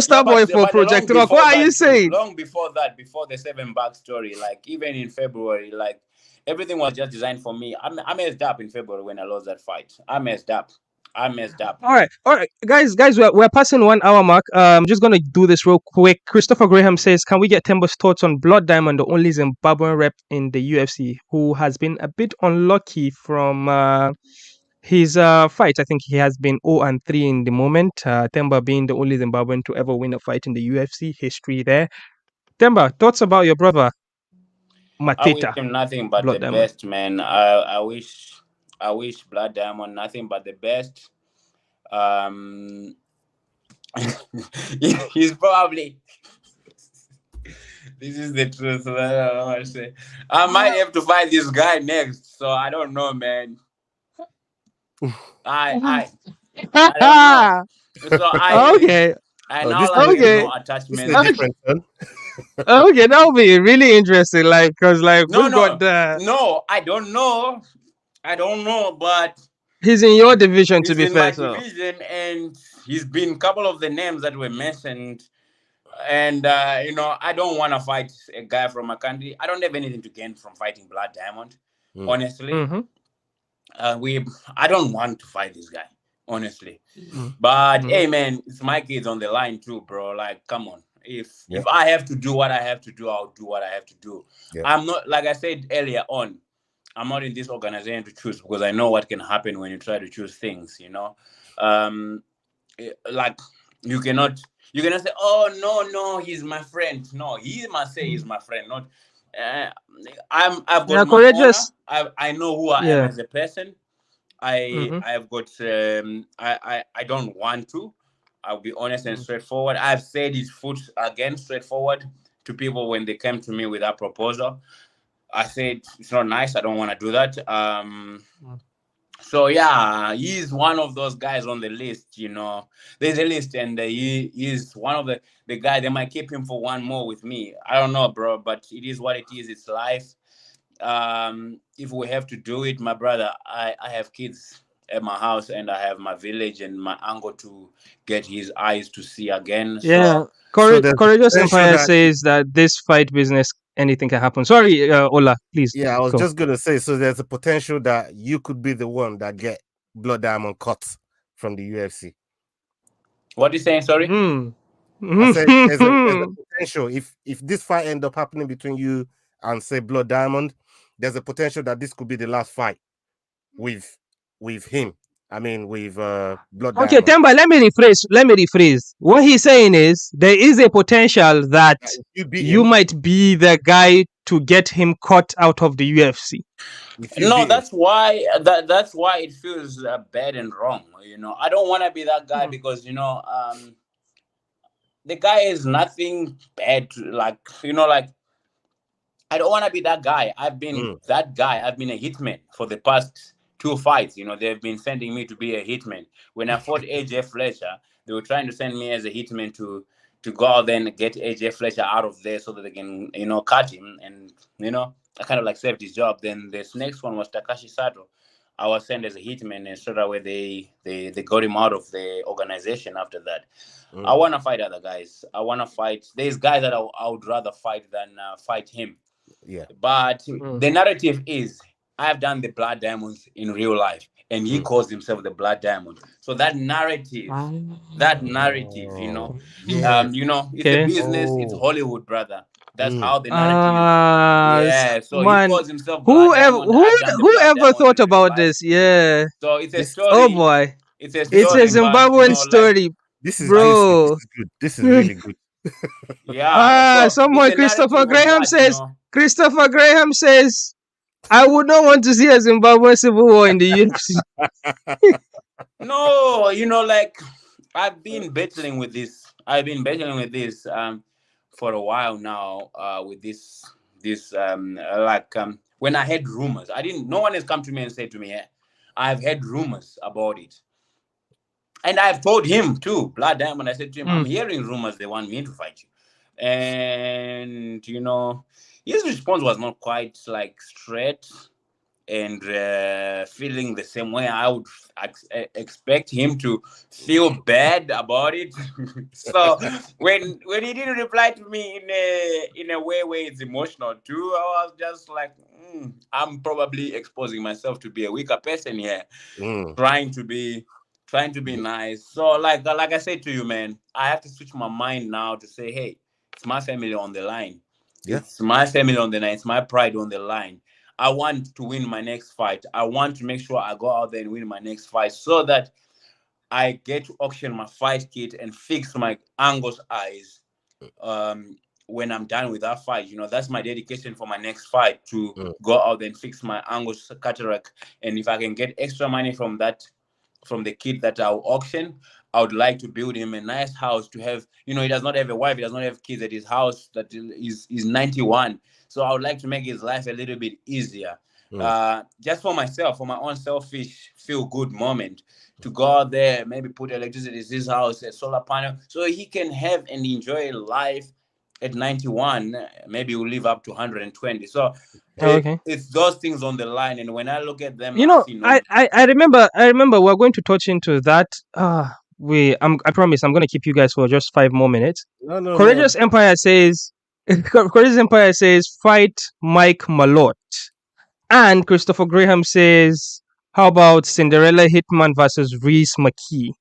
S2: yeah,
S1: Poster boy for
S2: but long
S1: Project Rock.
S2: before
S1: What are you
S2: that too,
S1: saying?
S2: long before that, before the 7 back story, like even in February, like everything was just designed for me. I messed up in February when I lost that fight. I messed up. I messed up.
S1: All right, guys, we're passing 1 hour mark. Just gonna do this real quick. Christopher Graham says, "Can we get Tembo's thoughts on Blood Diamond, the only Zimbabwean rep in the UFC, who has been a bit unlucky from his fight? I think he has been 0-3 in the moment. Temba being the only Zimbabwean to ever win a fight in the UFC. History there. Temba, thoughts about your brother
S2: I wish
S1: Mateta,
S2: him nothing but the
S1: Blood Diamond?
S2: best, man. I wish Blood Diamond nothing but the best. Um, he's probably this is the truth. I don't know what to say. I might have to fight this guy next, so I don't know, man. I I don't know. So
S1: Okay,
S2: I
S3: oh,
S2: now
S3: this
S2: like have
S1: okay,
S2: no
S3: this is a
S2: attachment.
S3: different one.
S1: okay. That'll be really interesting. Like, cause like
S2: No,
S1: we've got
S2: no,
S1: the
S2: no. I don't know. I don't know, but
S1: he's in your division to
S2: he's
S1: be
S2: in my
S1: fair. So
S2: division, and he's been a couple of the names that were mentioned. And I don't want to fight a guy from my country. I don't have anything to gain from fighting Blood Diamond,
S3: Mm,
S2: honestly.
S1: mm-hmm,
S2: I don't want to fight this guy, honestly. But
S1: mm-hmm.
S2: hey, man, it's my kids on the line too, bro. Like, come on.
S3: yeah,
S2: If I have to do what I have to do, I'll do what I have to do.
S3: yeah.
S2: I'm not, like I said earlier on, I'm not in this organization to choose, because I know what can happen when you try to choose things. Um, like you cannot say, oh, no, he's my friend. No, he must say he's my friend, not uh, I've got
S1: Yeah,
S2: my honor.
S1: courageous.
S2: I know who I am
S1: Yeah.
S2: as a person. I
S1: Mm-hmm.
S2: I've got I don't want to I'll be honest and straightforward. I've said it straightforward to people when they came to me with that proposal. I said it's not nice. I don't want to do that. So yeah, he's one of those guys on the list. There's a list, and he's one of the guy. They might keep him for one more with me. I don't know, bro, but it is what it is. It's life. If we have to do it, my brother, I have kids at my house, and I have my village and my uncle to get his eyes to see again.
S1: Yeah.
S3: So there's
S1: Courageous
S3: potential
S1: Empire
S3: that-
S1: says that this fight business, anything can happen. Sorry, Ola, please.
S3: Yeah, I was
S1: go.
S3: just gonna say. So there's a potential that you could be the one that get Blood Diamond cut from the UFC.
S2: What are you saying? Sorry.
S3: I said there's a potential if this fight end up happening between you and say Blood Diamond, there's a potential that this could be the last fight with him. I mean, with Blood
S1: Okay,
S3: Diamond.
S1: Temba, let me rephrase. What he's saying is there is a potential that
S3: If beat
S1: you
S3: him,
S1: might be the guy to get him cut out of the UFC.
S3: if you
S2: No,
S3: beat him.
S2: that's why it feels bad and wrong. I don't want to be that guy because the guy is nothing bad. Like I don't want to be that guy. I've been that guy. I've been a hitman for the past 2 fights. They've been sending me to be a hitman. When I fought AJ Fletcher, they were trying to send me as a hitman to go out there and get AJ Fletcher out of there so that they can, cut him. And, I kind of like saved his job. Then this next one was Takashi Sato. I was sent as a hitman, and straight away they got him out of the organization after that. I want to fight other guys. I want to fight. There's guys that I would rather fight than fight him.
S3: Yeah.
S2: But the narrative is I've done the Blood Diamonds in real life, and he calls himself the Blood Diamond. So that narrative, it's a business. It's Hollywood, brother. That's how the narrative. So
S1: man,
S2: he calls himself Blood Diamond.
S1: whoever thought about this? Yeah.
S2: So it's a story.
S1: Oh boy,
S2: it's a story.
S1: It's a Zimbabwean story,
S3: This is
S1: bro.
S3: This is good. This is really good.
S2: Yeah.
S1: Someone, Christopher Graham says. Christopher Graham says, I would not want to see a Zimbabwean civil war in the UFC.
S2: No, I've been battling with this. For a while now. With this, when I heard rumors, no one has come to me and said to me, I've heard rumors about it. And I've told him too, Blood Diamond. I said to him, I'm hearing rumors they want me to fight you. And, his response was not quite straight and feeling the same way I would expect him to feel bad about it. So when he didn't reply to me in a way where it's emotional too, I was just like, I'm probably exposing myself to be a weaker person here, trying to be nice. So like I said to you, man, I have to switch my mind now to say, hey, it's my family on the line. Yeah. It's my family on the line. It's my pride on the line. I want to win my next fight. I want to make sure I go out there and win my next fight so that I get to auction my fight kit and fix my Angus eyes when I'm done with that fight. That's my dedication for my next fight, to go out there and fix my Angus cataract. And if I can get extra money from the kit that I'll auction, I would like to build him a nice house to have, he does not have a wife, he does not have kids at his house that is 91. So I would like to make his life a little bit easier. Just for myself, for my own selfish feel-good moment, to go out there, maybe put electricity in his house, a solar panel, so he can have and enjoy life at 91. Maybe we'll live up to 120. So it's those things on the line. And when I look at them,
S1: I remember we're going to touch into that. I promise I'm going to keep you guys for just 5 more minutes. Courageous Empire says fight Mike Malott. And Christopher Graham says, how about Cinderella Hitman versus Reese McKee?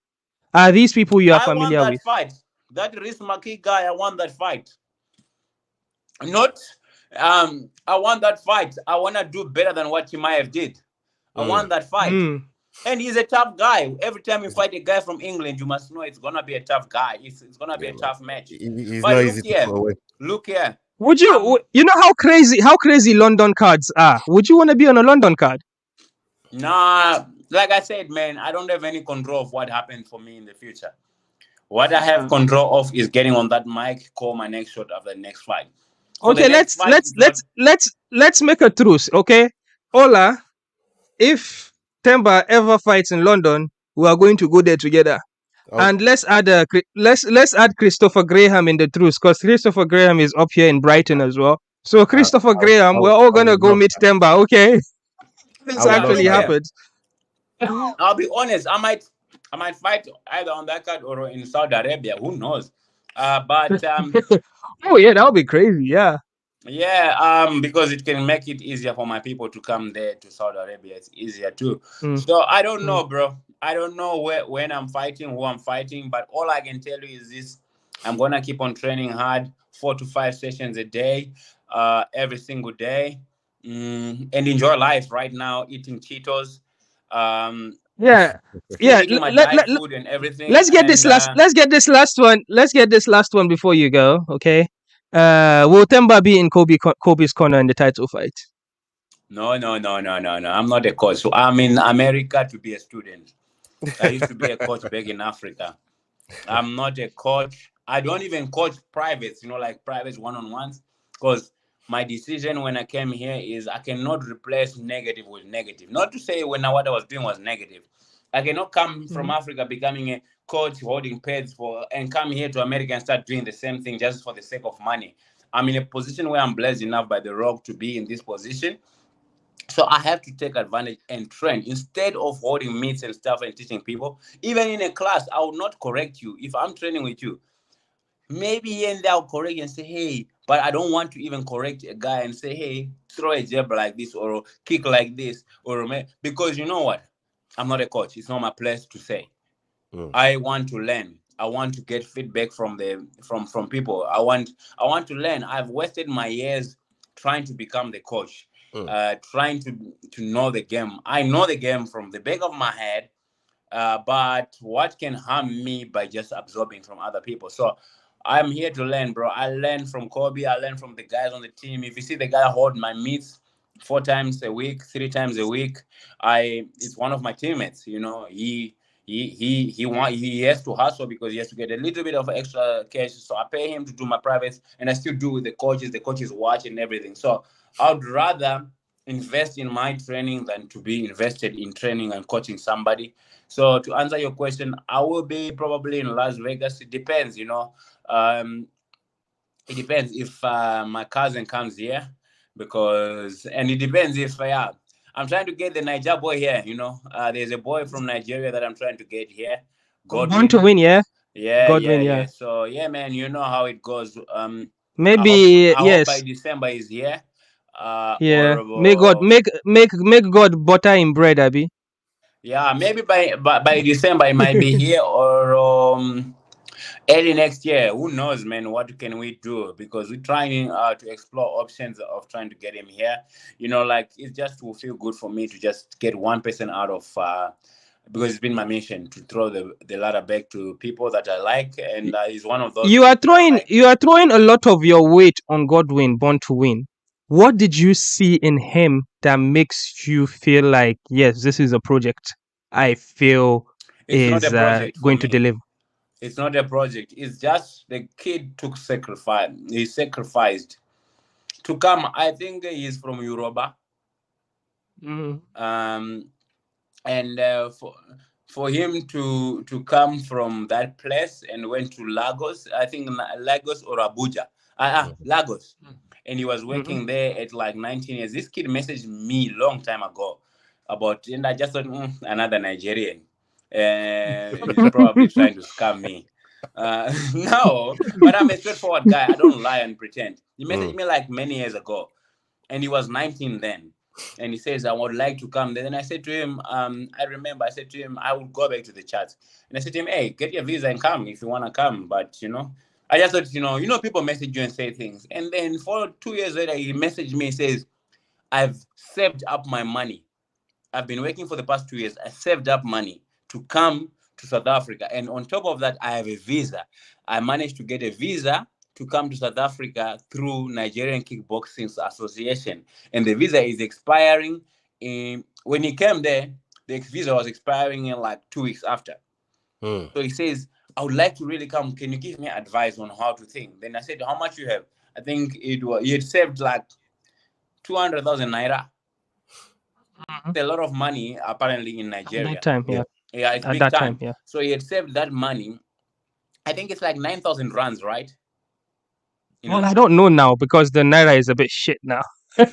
S1: Are these people you are familiar with?
S2: Fight. That Reese McKee guy, I want that fight. I want that fight. I want to do better than what Chimaev did. I want that fight. And he's a tough guy. Every time you fight a guy from England, you must know it's gonna be a tough guy. It's gonna be a tough match.
S3: He's not easy to throw away.
S2: Look here.
S1: Would you? You know how crazy London cards are? Would you want to be on a London card?
S2: Nah, like I said, man, I don't have any control of what happens for me in the future. What I have control of is getting on that mic, call my next shot after the next fight. So the
S1: Okay,
S2: next fight is what
S1: let's make a truce. Okay, Ola, if Temba ever fights in London, we are going to go there together.
S3: Oh,
S1: And let's add let's add Christopher Graham in the truce, because Christopher Graham is up here in Brighton as well. So Christopher Graham, we're all
S3: I
S1: gonna
S3: would
S1: go
S3: love
S1: meet
S3: that.
S1: Temba. Okay, this
S3: I would
S2: yeah,
S3: love
S1: actually
S2: look
S3: that.
S2: here.
S1: happened.
S2: I'll be honest. I might fight either on that card or in Saudi Arabia. Who knows? But
S1: Oh yeah, that would be crazy. Yeah.
S2: yeah, because it can make it easier for my people to come there to Saudi Arabia. It's easier too.
S1: Mm,
S2: So I don't
S1: mm.
S2: know, bro. I don't know when I'm fighting, who I'm fighting, but all I can tell you is this: I'm gonna keep on training hard, 4 to 5 sessions a day, every single day, and enjoy life. Right now, eating Cheetos, um,
S1: Yeah,
S2: still
S1: yeah.
S2: eating my diet food and everything,
S1: Let's get this
S2: and
S1: last. Let's get this last one. Let's get this last one before you go. Okay. Will Temba be in Kobe's corner in the title fight?
S2: no, no, no, no, no, no. I'm not a coach. So I'm in America to be a student. I used to be a coach back in Africa. I'm not a coach. I don't even coach privates, like privates one-on-ones, because my decision when I came here is I cannot replace negative with negative. Not to say what I was doing was negative. I cannot come from
S1: Mhm.
S2: Africa becoming a coach holding pads and come here to America and start doing the same thing just for the sake of money. I'm in a position where I'm blessed enough by the rock to be in this position, so I have to take advantage and train instead of holding meets and stuff and teaching people. Even in a class, I will not correct you if I'm training with you. Maybe here and there I'll correct you and say, hey, but I don't want to even correct a guy and say, hey, throw a jab like this or kick like this because you know what? I'm not a coach. It's not my place to say.
S3: Mm,
S2: I want to learn. I want to get feedback from people. I want to learn. I've wasted my years trying to become the coach,
S3: mm,
S2: trying to know the game. I know the game from the back of my head, but what can harm me by just absorbing from other people? So I'm here to learn, bro. I learn from Kobe. I learn from the guys on the team. If you see the guy hold my meets 4 times a week, 3 times a week, it's one of my teammates. He has to hustle because he has to get a little bit of extra cash. So I pay him to do my privates, and I still do with the coaches. The coaches watch and everything. So I'd rather invest in my training than to be invested in training and coaching somebody. So to answer your question, I will be probably in Las Vegas. It depends. Um, it depends if my cousin comes here, and it depends if I'm trying to get the Niger boy here. There's a boy from Nigeria that I'm trying to get here,
S1: Born to
S2: Godwin.
S1: win, yeah.
S2: Yeah,
S1: Godwin,
S2: yeah,
S1: yeah.
S2: yeah. So yeah, man, you know how it goes. I hope
S1: Maybe
S2: I hope by
S1: yes.
S2: December is here.
S1: Yeah. May God
S2: Or
S1: make God butter in bread, Abby.
S2: yeah, maybe by December it might be here or early next year. Who knows, man? What can we do? Because we're trying to explore options of trying to get him here. Like it just will feel good for me to just get one person out of. Because it's been my mission to throw the ladder back to people that I like, and he's one of those
S1: You are
S2: people that I
S1: throwing
S2: like.
S1: you are throwing a lot of your weight on Godwin, born to win. What did you see in him that makes you feel like yes, this is a project I feel
S2: It's not a
S1: is
S2: project for
S1: going to
S2: me.
S1: deliver?
S2: It's not a project. It's just the kid took sacrifice. He sacrificed to come. I think he's from Yoruba.
S1: Mm,
S2: Um, and for him to come from that place and went to Lagos, I think Lagos or Abuja,
S3: mhm,
S2: Lagos, and he was
S1: mhm.
S2: working there at like 19 years. This kid messaged me long time ago and I just thought another Nigerian, and he's probably trying to scam me. No, but I'm a straightforward guy. I don't lie and pretend. He messaged
S3: mm,
S2: me like many years ago, and he was 19 then, and he says I would like to come. Then I said to him, I remember I said to him I will go back to the chat, and I said to him, hey, get your visa and come if you want to come. But I just thought, people message you and say things, and then for 2 years later he messaged me and says, I've saved up my money. I've been working for the past 2 years. I saved up money to come to South Africa. And on top of that, I have a visa. I managed to get a visa to come to South Africa through Nigerian Kickboxing Association. And the visa is expiring when he came there, the visa was expiring in like 2 weeks after.
S3: mm,
S2: So he says, I would like to really come. Can you give me advice on how to think? Then I said, how much you have? I think he had saved like 200,000 naira. A lot of money apparently in
S1: At that
S2: Nigeria.
S1: time, yeah.
S2: Yeah, it's
S1: At
S2: big
S1: that time,
S2: time.
S1: yeah.
S2: So he had saved that money. I think it's like 9,000 rands, right?
S1: Well, I don't know now because the naira is a bit shit now.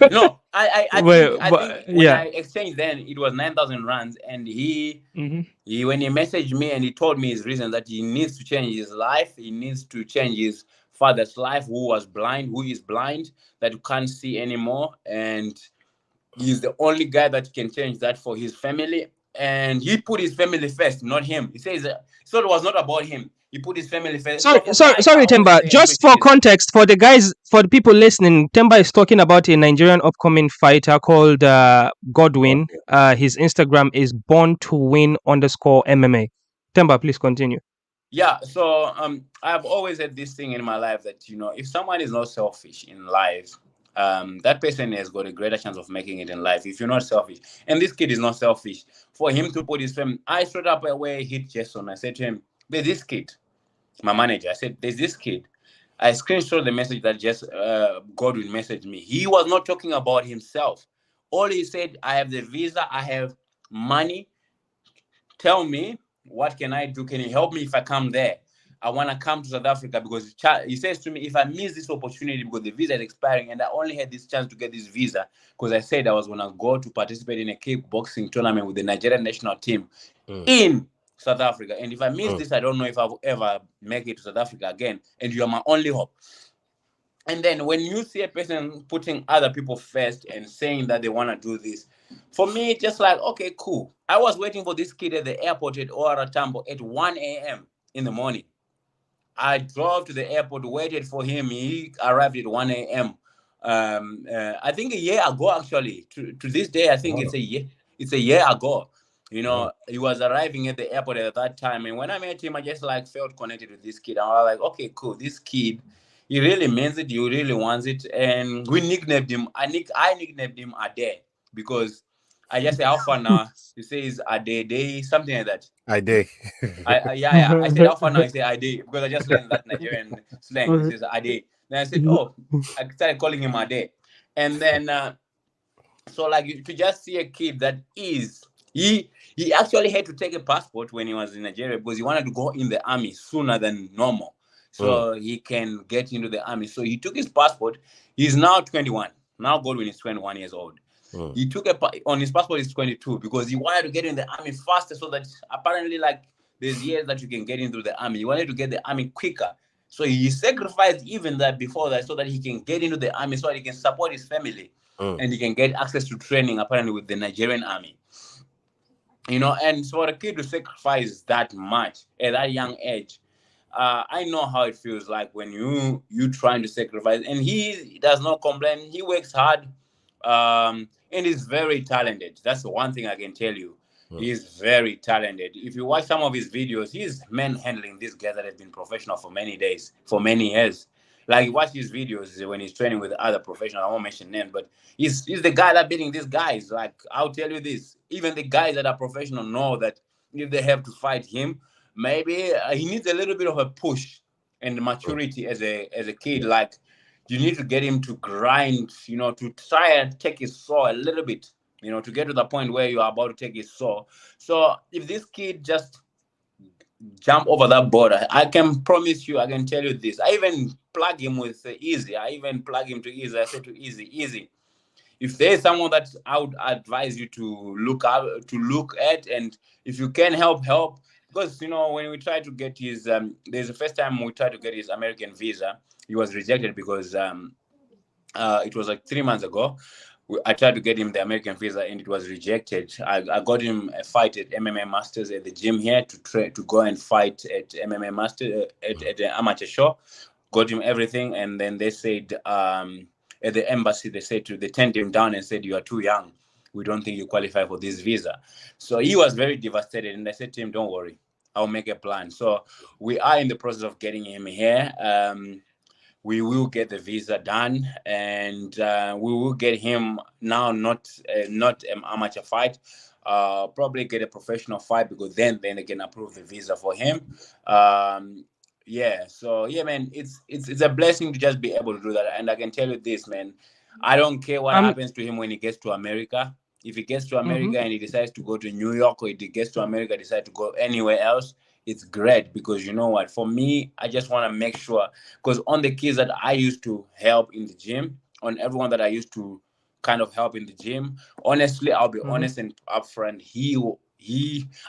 S2: No, I think
S1: Well,
S2: I think
S1: but
S2: when
S1: yeah.
S2: I exchanged then it was 9,000 rands, and
S1: Hmm.
S2: he when he messaged me and he told me his reason that he needs to change his life, he needs to change his father's life, who was blind, who is blind, that you can't see anymore, and he's the only guy that can change that for his family. And he put his family first, not him. He says so it was not about him. He put his family first. So
S1: Sorry,
S2: for me,
S1: sorry,
S2: I
S1: sorry,
S2: always
S1: Temba.
S2: say and
S1: Just
S2: preach
S1: for
S2: this.
S1: context, for the guys, for the people listening, Temba is talking about a Nigerian upcoming fighter called Godwin. His Instagram is born to win _ MMA. Temba, please continue.
S2: Yeah, so I've always had this thing in my life that if someone is not selfish in life, that person has got a greater chance of making it in life if you're not selfish. And this kid is not selfish. For him to put his family, I straight up away hit Jason. I said to him, "There's this kid, my manager." I said, "There's this kid." I screenshot the message that just Godwin messaged me. He was not talking about himself. All he said, "I have the visa, I have money. Tell me, what can I do? Can you help me if I come there? I want to come to South Africa because he says to me, if I miss this opportunity because the visa is expiring and I only had this chance to get this visa because I said I was going to go to participate in a kickboxing tournament with the Nigerian national team in South Africa. And if I miss this, I don't know if I'll ever make it to South Africa again. And you're my only hope." And then when you see a person putting other people first and saying that they want to do this, for me, it's just like, okay, cool. I was waiting for this kid at the airport at Ora Tambo at 1 a.m. in the morning. I drove to the airport, waited for him. He arrived at 1 a.m. I think a year ago, actually. To this day, I think it's a year. It's a year ago. He was arriving at the airport at that time. And when I met him, I just like felt connected with this kid. I was like, okay, cool. This kid, he really means it. He really wants it. And we nicknamed him. I nicknamed him Ade because I just say, "How far now?" He says Ade, something like that.
S3: I did.
S2: Yeah. I said, "How far now?" He said, "Ade," because I just learned that Nigerian slang. He says Ade. Then I said, "Oh," I started calling him Ade. And then so like to just see a kid that is he actually had to take a passport when he was in Nigeria because he wanted to go in the army sooner than normal. So he can get into the army. So he took his passport. He's now 21. Now Godwin is 21 years old. He took on his passport is 22 because he wanted to get in the army faster so that apparently like there's years that you can get into the army. He wanted to get the army quicker. So he sacrificed even that before that so that he can get into the army so that he can support his family and he can get access to training apparently with the Nigerian army. And for a kid to sacrifice that much at that young age, I know how it feels like when you trying to sacrifice. And he does not complain. He works hard, and he's very talented. That's the one thing I can tell you. He's very talented. If you watch some of his videos, he's manhandling these guys that have been professional for many days, for many years. Like, watch his videos when he's training with other professionals. I won't mention names, but he's the guy that beating these guys. Like, I'll tell you this: even the guys that are professional know that if they have to fight him, maybe he needs a little bit of a push and maturity as a kid. Like, you need to get him to grind, to try and take his soul a little bit, to get to the point where you are about to take his soul. So if this kid just jump over that border, I can promise you, I can tell you this. I even plug him with Izzy. I even plug him to Izzy. I said to Izzy, if there's someone that I would advise you to look at, and if you can help, because when we tried to get his there's the first time we tried to get his American visa, he was rejected because it was like 3 months ago. I tried to get him the American visa and it was rejected. I got him a fight at MMA Masters at the gym here to go and fight at MMA Masters at the amateur show. Got him everything, and then they said at the embassy they turned him down and said, "You are too young. We don't think you qualify for this visa." So he was very devastated, and I said to him, "Don't worry, I'll make a plan." So we are in the process of getting him here. We will get the visa done, and we will get him now not an amateur fight. probably get a professional fight, because then they can approve the visa for him. Um, yeah, so yeah, man, it's a blessing to just be able to do that. And I can tell you this, man, I don't care what
S1: Um.
S2: happens to him when he gets to America. If he gets to
S1: Mm-hmm.
S2: America and he decides to go to New York, or if he gets to America, decide to go anywhere else, it's great, because you know what? For me, I just want to make sure, because on the kids that I used to help in the gym, on everyone that I used to kind of help in the gym, honestly, I'll be
S1: Mm-hmm.
S2: honest and upfront. He,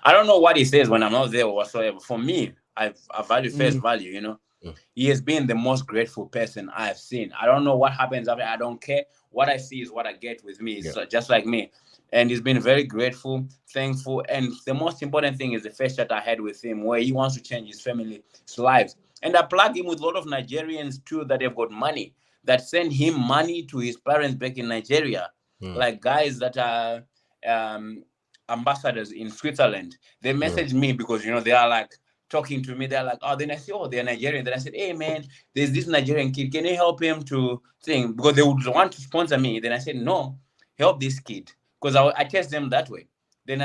S2: I don't know what he says when I'm not there or whatsoever. For me, I value face
S1: Mm.
S2: value.
S3: Mm.
S2: He has been the most grateful person I have seen. I don't know what happens after. I don't care. What I see is what I get with me. It's
S3: Yeah.
S2: just like me. And he's been very grateful, thankful. And the most important thing is the first chat I had with him, where he wants to change his family's lives. And I plug him with a lot of Nigerians too that have got money, that send him money to his parents back in Nigeria.
S3: Mm.
S2: Like guys that are um, ambassadors in Switzerland. They message me because, they are like, talking to me. They're like, oh, then I say, oh, they're Nigerian. Then I said, hey, man, there's this Nigerian kid. Can you help him to think? Because they would want to sponsor me. Then I said, no, help this kid. Because I test them that way. They're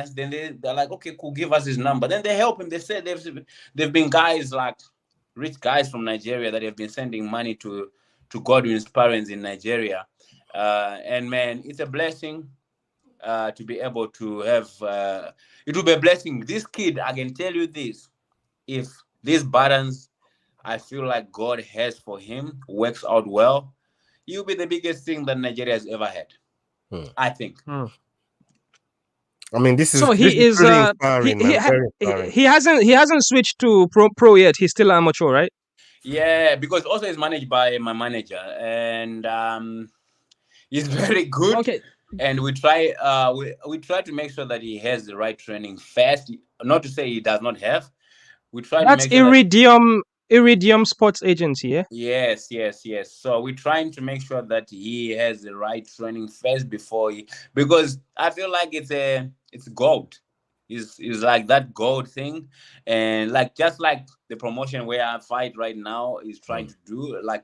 S2: like, okay, cool, give us his number. Then they help him. They said they've been guys, like rich guys from Nigeria, that have been sending money to Godwin's parents in Nigeria. And man, it's a blessing to be able to have. It will be a blessing. This kid, I can tell you this, if this balance I feel like God has for him works out well, he'll be the biggest thing that Nigeria has ever had. I think.
S3: I mean, this
S1: So
S3: is
S1: he is
S3: truly
S1: he
S3: inspiring, man. Very inspiring.
S1: he hasn't switched to pro yet. He's still amateur, right?
S2: Yeah, because also it's managed by my manager, and he's very good.
S1: Okay,
S2: And we try to make sure that he has the right training first. Not to say he does not have. We try to
S1: that's
S2: make sure that
S1: Iridium Sports Agency, yeah.
S2: yes, yes, yes. So we're trying to make sure that he has the right training first before because I feel like it's gold. Is like that gold thing, and like just like the promotion where I fight right now is trying to do, like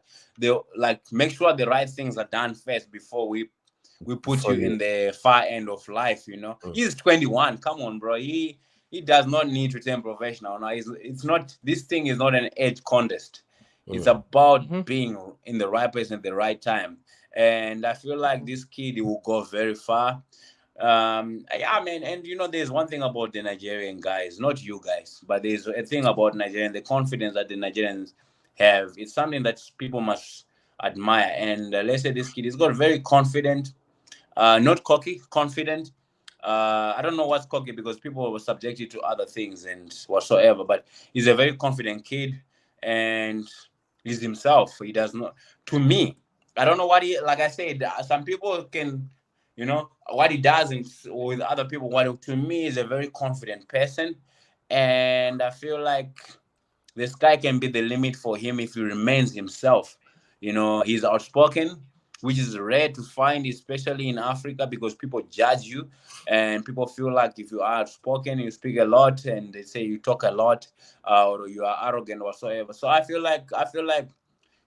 S2: make sure the right things are done first before we put
S3: For
S2: you in
S3: you.
S2: the far end of life. He's 21. Come on, bro. He does not need to turn professional now. It's not, this thing is not an age contest. It's about being in the right place at the right time. And I feel like this kid, he will go very far. Yeah, man. And there's one thing about the Nigerian guys, not you guys, but there's a thing about Nigerian, the confidence that the Nigerians have. It's something that people must admire. And let's say this kid is got very confident, not cocky, confident. I don't know what's cocky, because people were subjected to other things and whatsoever, but he's a very confident kid, and he's himself. He does not, to me, I don't know what like I said, some people can, what he does with other people, to me is a very confident person. And I feel like the sky can be the limit for him if he remains himself. He's outspoken, which is rare to find, especially in Africa, because people judge you and people feel like if you are outspoken, you speak a lot, and they say you talk a lot, or you are arrogant whatsoever. So I feel like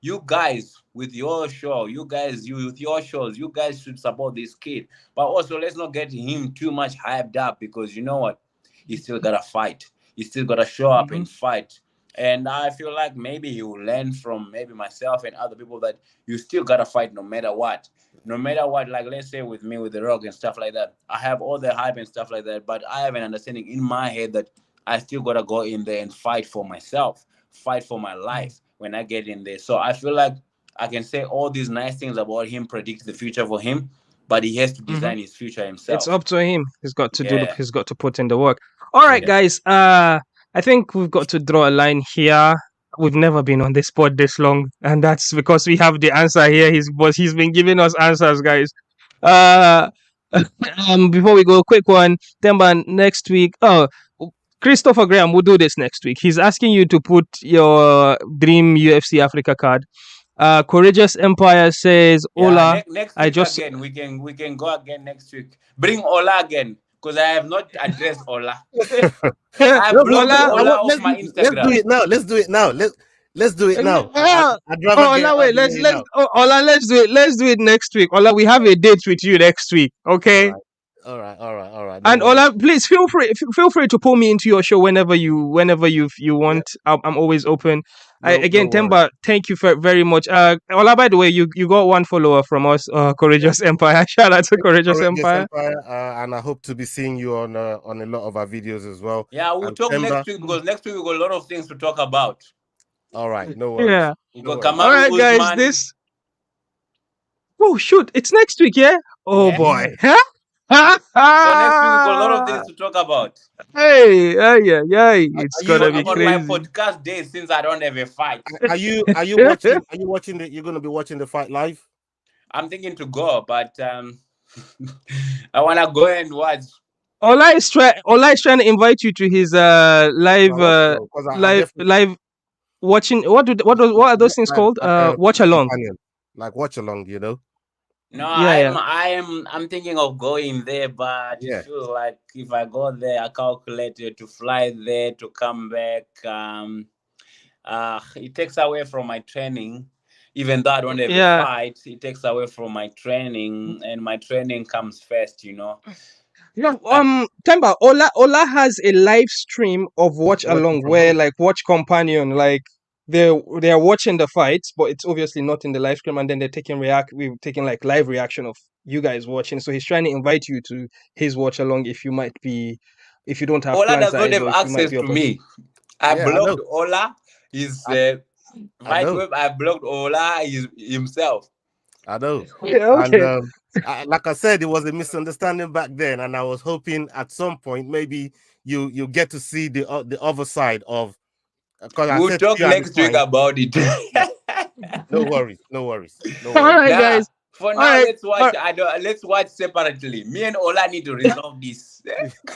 S2: you guys with your show, you with your shows, you guys should support this kid. But also, let's not get him too much hyped up, because you know what? He still gotta fight. He still gotta show up and fight. And I feel like maybe he will learn from maybe myself and other people that you still gotta fight no matter what. No matter what, like let's say with me with the Rock and stuff like that. I have all the hype and stuff like that, but I have an understanding in my head that I still gotta go in there and fight for myself, fight for my life when I get in there. So I feel like I can say all these nice things about him, predict the future for him, but he has to design his future himself.
S1: It's up to him. He's got to
S2: Yeah.
S1: he's got to put in the work. All right, guys. I think we've got to draw a line here. We've never been on this pod this long, and that's because we have the answer here. He's been giving us answers, guys. Before we go, quick one. Temba, next week. Oh, Christopher Graham will do this next week. He's asking you to put your dream UFC Africa card. Courageous Empire says, Ola,
S2: next
S1: I
S2: week
S1: just
S2: again. We can go again next week. Bring Ola again, because I have not addressed Ola. I blocked Ola off my Instagram.
S3: Let's do it now. Let's do it now. Let's do it now. I'd rather
S1: Ola, wait, Ola, let's do it. Let's do it next week. Ola, we have a date with you next week. Okay.
S3: All right, all right, all right. No
S1: And
S3: worries.
S1: Ola, please feel free to pull me into your show whenever you
S3: Yeah,
S1: want. I'm always open.
S3: no
S1: Again,
S3: worries.
S1: Temba, thank you very much. Ola, by the way, you got one follower from us,
S3: Yeah,
S1: Courageous Empire. Shout out to Courageous
S3: Courageous
S1: Empire.
S3: Empire, and I hope to be seeing you on a lot of our videos as well.
S2: Yeah, we'll
S3: And
S2: talk
S3: Temba,
S2: next week because next week we got a lot of things to talk about.
S3: all right, no worries,
S1: Yeah.
S2: We
S3: no
S2: got
S3: worries.
S1: All
S2: Kamaru
S1: right, guys.
S2: Usman.
S1: This. Oh shoot! It's next week, yeah. Oh
S2: Yeah.
S1: boy.
S3: Yeah,
S2: So next week we got a lot of things to talk about.
S1: Hey, yeah, yeah. It's
S3: are you
S1: gonna
S3: are
S1: be
S2: On
S3: you
S2: my
S1: crazy.
S2: podcast day, since I don't have a fight,
S3: are you watching the you're gonna be watching the fight live?
S2: I'm thinking to go, but I wanna go and watch.
S1: Ola is trying to invite you to his
S3: So I want to go because I definitely
S1: live watching. What are those things called?
S3: like a
S1: Watch along.
S3: companion, like watch along, you know.
S2: No,
S1: Yeah, yeah.
S2: I'm thinking of going there, but it
S3: Yeah,
S2: feels like if I go there, I calculated to fly there to come back. It takes away from my training. Even though I don't have a
S1: Yeah.
S2: fight, it takes away from my training, and my training comes first, you know.
S1: Yeah, Temba, Ola has a live stream of watch
S3: working
S1: along
S3: from
S1: where
S3: home.
S1: like watch companion, like they're watching the fights, but it's obviously not in the live stream, and then we're taking like live reaction of you guys watching. So he's trying to invite you to his watch along if you don't have
S2: Ola
S1: plans
S2: does
S1: that
S2: not
S1: is,
S2: have
S1: or if you might
S2: access
S1: be
S2: to
S1: open to.
S2: me. I
S3: Yeah, I know,
S2: blocked Ola. His
S3: I, I
S2: right
S3: know,
S2: web. I blocked Ola himself.
S3: I know.
S1: Yeah,
S3: And
S1: okay.
S3: like I said, it was a misunderstanding back then, and I was hoping at some point maybe you get to see the other side of, because I
S2: We'll
S3: said to
S2: talk
S3: you at the
S2: next week
S3: time,
S2: about it.
S3: yeah, no worries, no worries, no
S1: All
S3: worries.
S1: right,
S2: Nah,
S1: guys.
S2: for
S1: All
S2: now,
S1: right.
S2: let's watch. I don't. Let's watch separately. Me and Ola need to resolve this.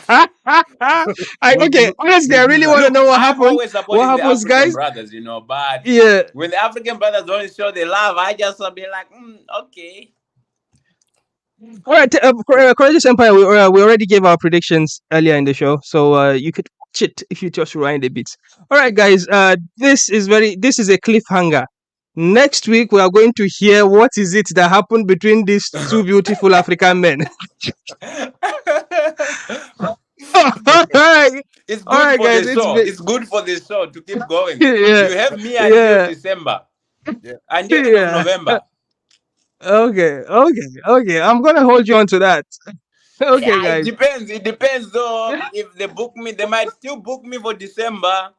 S1: Okay. Honestly,
S3: We'll
S1: I
S3: do
S1: really
S3: that.
S1: want to
S2: Look,
S1: know what
S2: I'm
S1: happened.
S2: always
S1: What
S2: supporting the
S1: happens,
S2: African
S1: guys?
S2: brothers, you know. But
S1: Yeah.
S2: when the African brothers don't show the love, I just be like, okay.
S1: All right, Courageous Empire. We already gave our predictions earlier in the show, so you could watch it if you just rewind a bit. All right, guys. This is a cliffhanger. Next week we are going to hear what is it that happened between these two beautiful African men. All right,
S2: It's
S1: all
S2: good
S1: right,
S2: for
S1: guys.
S2: the
S1: It's
S2: show.
S1: been
S2: It's good for the show to keep going.
S1: yeah,
S2: You have me until
S1: yeah,
S2: December,
S3: Yeah,
S2: until end of
S1: yeah.
S2: November.
S1: Okay. I'm gonna hold you on to that. Okay,
S2: Yeah, it
S1: guys.
S2: depends. It depends though. If they book me, they might still book me for December.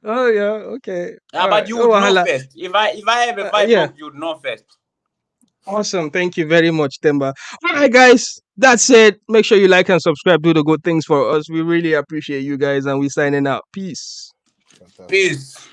S1: Oh yeah. Okay. All
S2: But
S1: right.
S2: you
S1: Oh,
S2: would know
S1: wahala.
S2: first. If I have a fight
S1: Yeah.
S2: booked, you would know first.
S1: Awesome. Thank you very much, Temba. All right, guys. That's it. Make sure you like and subscribe. Do the good things for us. We really appreciate you guys, and we signing out. Peace.
S3: fantastic.
S2: Peace.